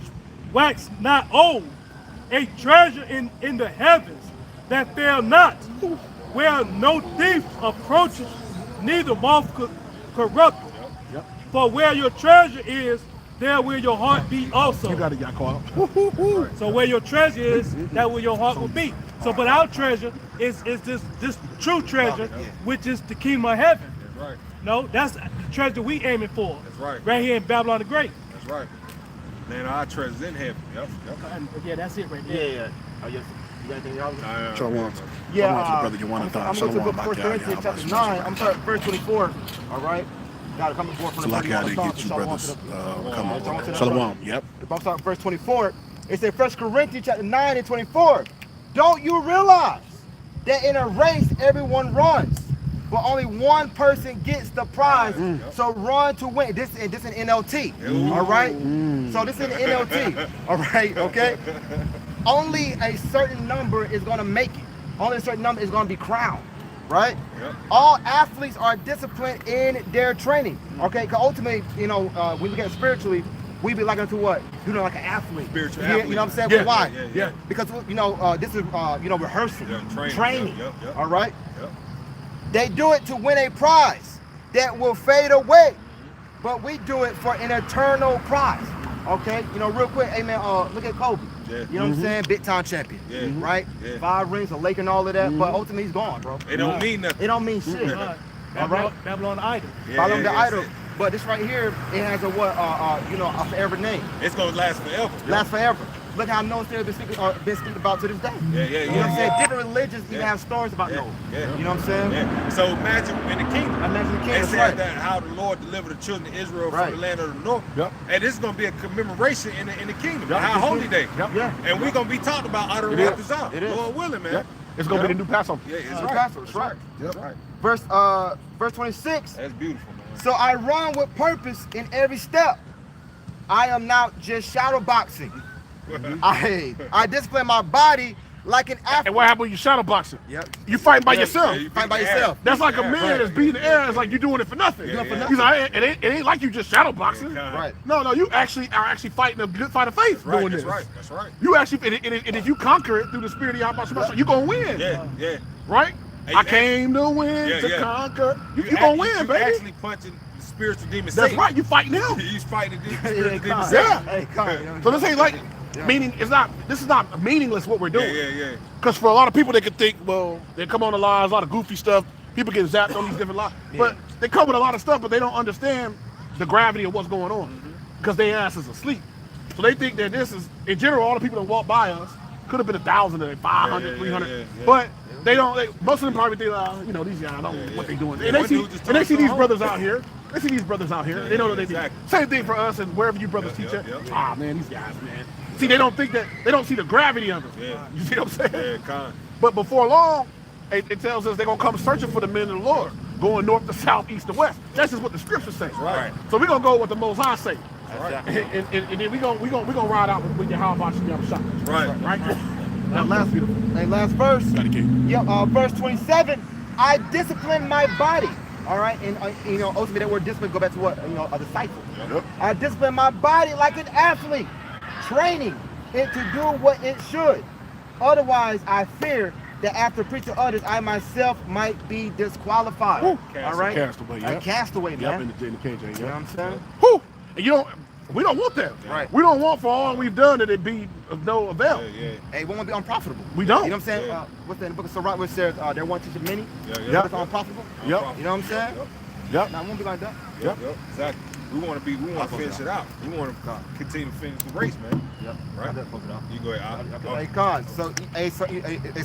wax not old, a treasure in the heavens that fail not, where no thief approaches, neither moth corrupt. Yep. For where your treasure is, there will your heart be also. You got it, y'all. So where your treasure is, that where your heart will be. So, but our treasure is this true treasure, which is the kingdom of heaven. That's right. No, that's the treasure we aiming for. That's right. Right here in Babylon the Great. That's right. Man, our treasure's in heaven. Yep. Yeah, that's it right Yeah, there. yeah. Oh, yes. You got anything else? Shalom. Yeah, Brother, you want to I'm going to go to 1 Corinthians chapter 9. I'm sorry, verse 24. All right. Got it coming forth from So like I didn't get you brothers come. Shalom. Yep. I'm sorry, verse 24. It said 1 Corinthians chapter 9 and 24. Don't you realize that in a race everyone runs, but only one person gets the prize? So run to win. This in NLT. All right. So this in NLT. All right. Okay. Only a certain number is going to make it. Only a certain number is going to be crowned. Right? Yep. All athletes are disciplined in their training. Okay, because ultimately, you know, when we look at it spiritually, we be like into what? You know, like an athlete. Spiritual You athlete. know what I'm saying? Yeah, Why? yeah. Because, you know, this is, you know, rehearsal, Yeah, training. Yep. All right? Yep. They do it to win a prize that will fade away, but we do it for an eternal prize. Okay? You know, real quick, hey man, look at Kobe. Yeah. You know what I'm saying? Big time champion. Yeah. Right? Yeah. 5 rings, a Lake and all of that, but ultimately he's gone, bro. It don't mean nothing. It don't mean shit. Right. All right. Babylon Idol. Yeah, Follow the that's idol. it. But this right here, it has a what? You know, a forever name. It's gonna last forever. Last forever. Look how Noah's still been speaking about to this day. Yeah. You know what I'm saying? Different religions even Yeah. have stories about Yeah. Noah. Yeah. You know what I'm saying? Yeah. So imagine in the kingdom. Imagine the king, It that's said right. that how the Lord delivered the children of Israel Right. from the land of the north. Yep. And this is gonna be a commemoration in the kingdom. Yep. Our holy day. Yep. Yeah. And we're gonna be talked about out of It the is. rafters out. It is. Lord willing, man. Yep. It's gonna be the new Passover. Yeah, it's It's right. Passover, it's right. Yep. That's right. Verse 26. That's beautiful, man. So I run with purpose in every step. I am not just shadow boxing. I discipline my body like an And athlete. what happened when you shadow boxing? Yep. You fighting by Yeah, yourself. yeah, you Fight by beat the yourself. air. That's like a Yeah, man right. that's beating the air. It's like you're doing it for nothing. Yeah, yeah. He's like, it ain't like you just shadow boxing. Yeah, Right. No, you actually are fighting a good fight of faith Right, doing that's this. right. That's right. You actually, and if you conquer it through the spirit of Yahweh, you're gonna win. Yeah. Right? Hey, I came to win, Yeah, to yeah. conquer. You You gonna win, you baby. actually punching the spiritual demon. That's Satan. right. You fighting him. He's fighting the Hey, spiritual demon. Con. Satan. Yeah. Hey, Con, you know? So this ain't like Yeah. meaning. This is not meaningless what we're doing. Yeah. Because for a lot of people, they could think, well, they come on the lives, a lot of goofy stuff. People get zapped on these different lives. But they come with a lot of stuff, but they don't understand the gravity of what's going on because their ass is asleep. So they think that this is, in general, all the people that walk by us, Could have been 1,000 or 500, Yeah, 300. yeah. But they don't. Most of them probably think, you know, these guys don't know what they doing. And they One see, dude just and they see turned these on. brothers out here. They see these brothers out here. They know that they do. exactly. Same thing for us and wherever you brothers Yep, teach yep, at. yep. Ah, man, these guys, man. See, they don't think that. They don't see the gravity of it. Yeah. You see what I'm saying? Yeah, con. But before long, it tells us they're gonna come searching for the men of the Lord, going north to south, east to west. That's just what the scriptures say. Right. So we're gonna go with what the Most High say. Right. And then we gonna ride out with your how about you have a shot. Right. Right. Now last beautiful. Hey, last verse. Got a king. Yep, verse 27. I discipline my body. All right, and you know, ultimately that word discipline go back to what, you know, a disciple. Yep. I discipline my body like an athlete, training it to do what it should. Otherwise, I fear that after preaching to others, I myself might be disqualified. Woo. All right, Castaway, a yep. castaway, Yep, man. in the KJ. You know what I'm saying? Whew. And we don't want that. Right. We don't want for all we've done that it be of no avail. Yeah. Hey, we want to be unprofitable. We don't. You know what I'm saying? Yeah. What's that in the book of Sirach where it says they're one teaching many, Yeah. but it's unprofitable? Yep. You know what I'm saying? Yep. Now, I won't be like that. Yep. Exactly. We want to finish it out. We want to continue to finish the race, man. Yep. Right. You go ahead. Hey, God. So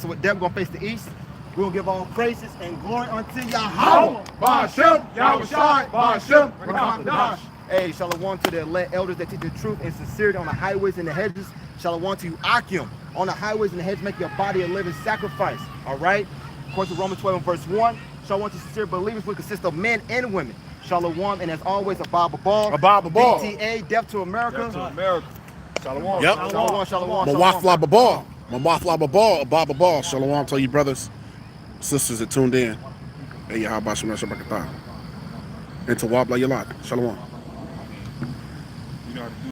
what Deb gonna face the east? We'll give all praises and glory unto Yahweh. Ba'ashem, Yahushai, Ba'ashem, Rakam. Hey, shalom to the elect elders that teach the truth and sincerity on the highways and the hedges. Shalom to you, Akim. On the highways and the hedges, make your body a living sacrifice. All right? According to Romans 12 and verse 1, shalom to sincere believers, which consist of men and women. Shalom, and as always, a Bible ball. A Bible ball. BTA, Death to America. To America. Shalom. Yep. Shalom, shalom. Mawafla Babal. Mawafla Babal. Baba Ball. Shalom to you brothers, sisters that tuned in. Hey, how about Shemar Shabakatah? And to Wabla Yalat. Shalom. You know how to do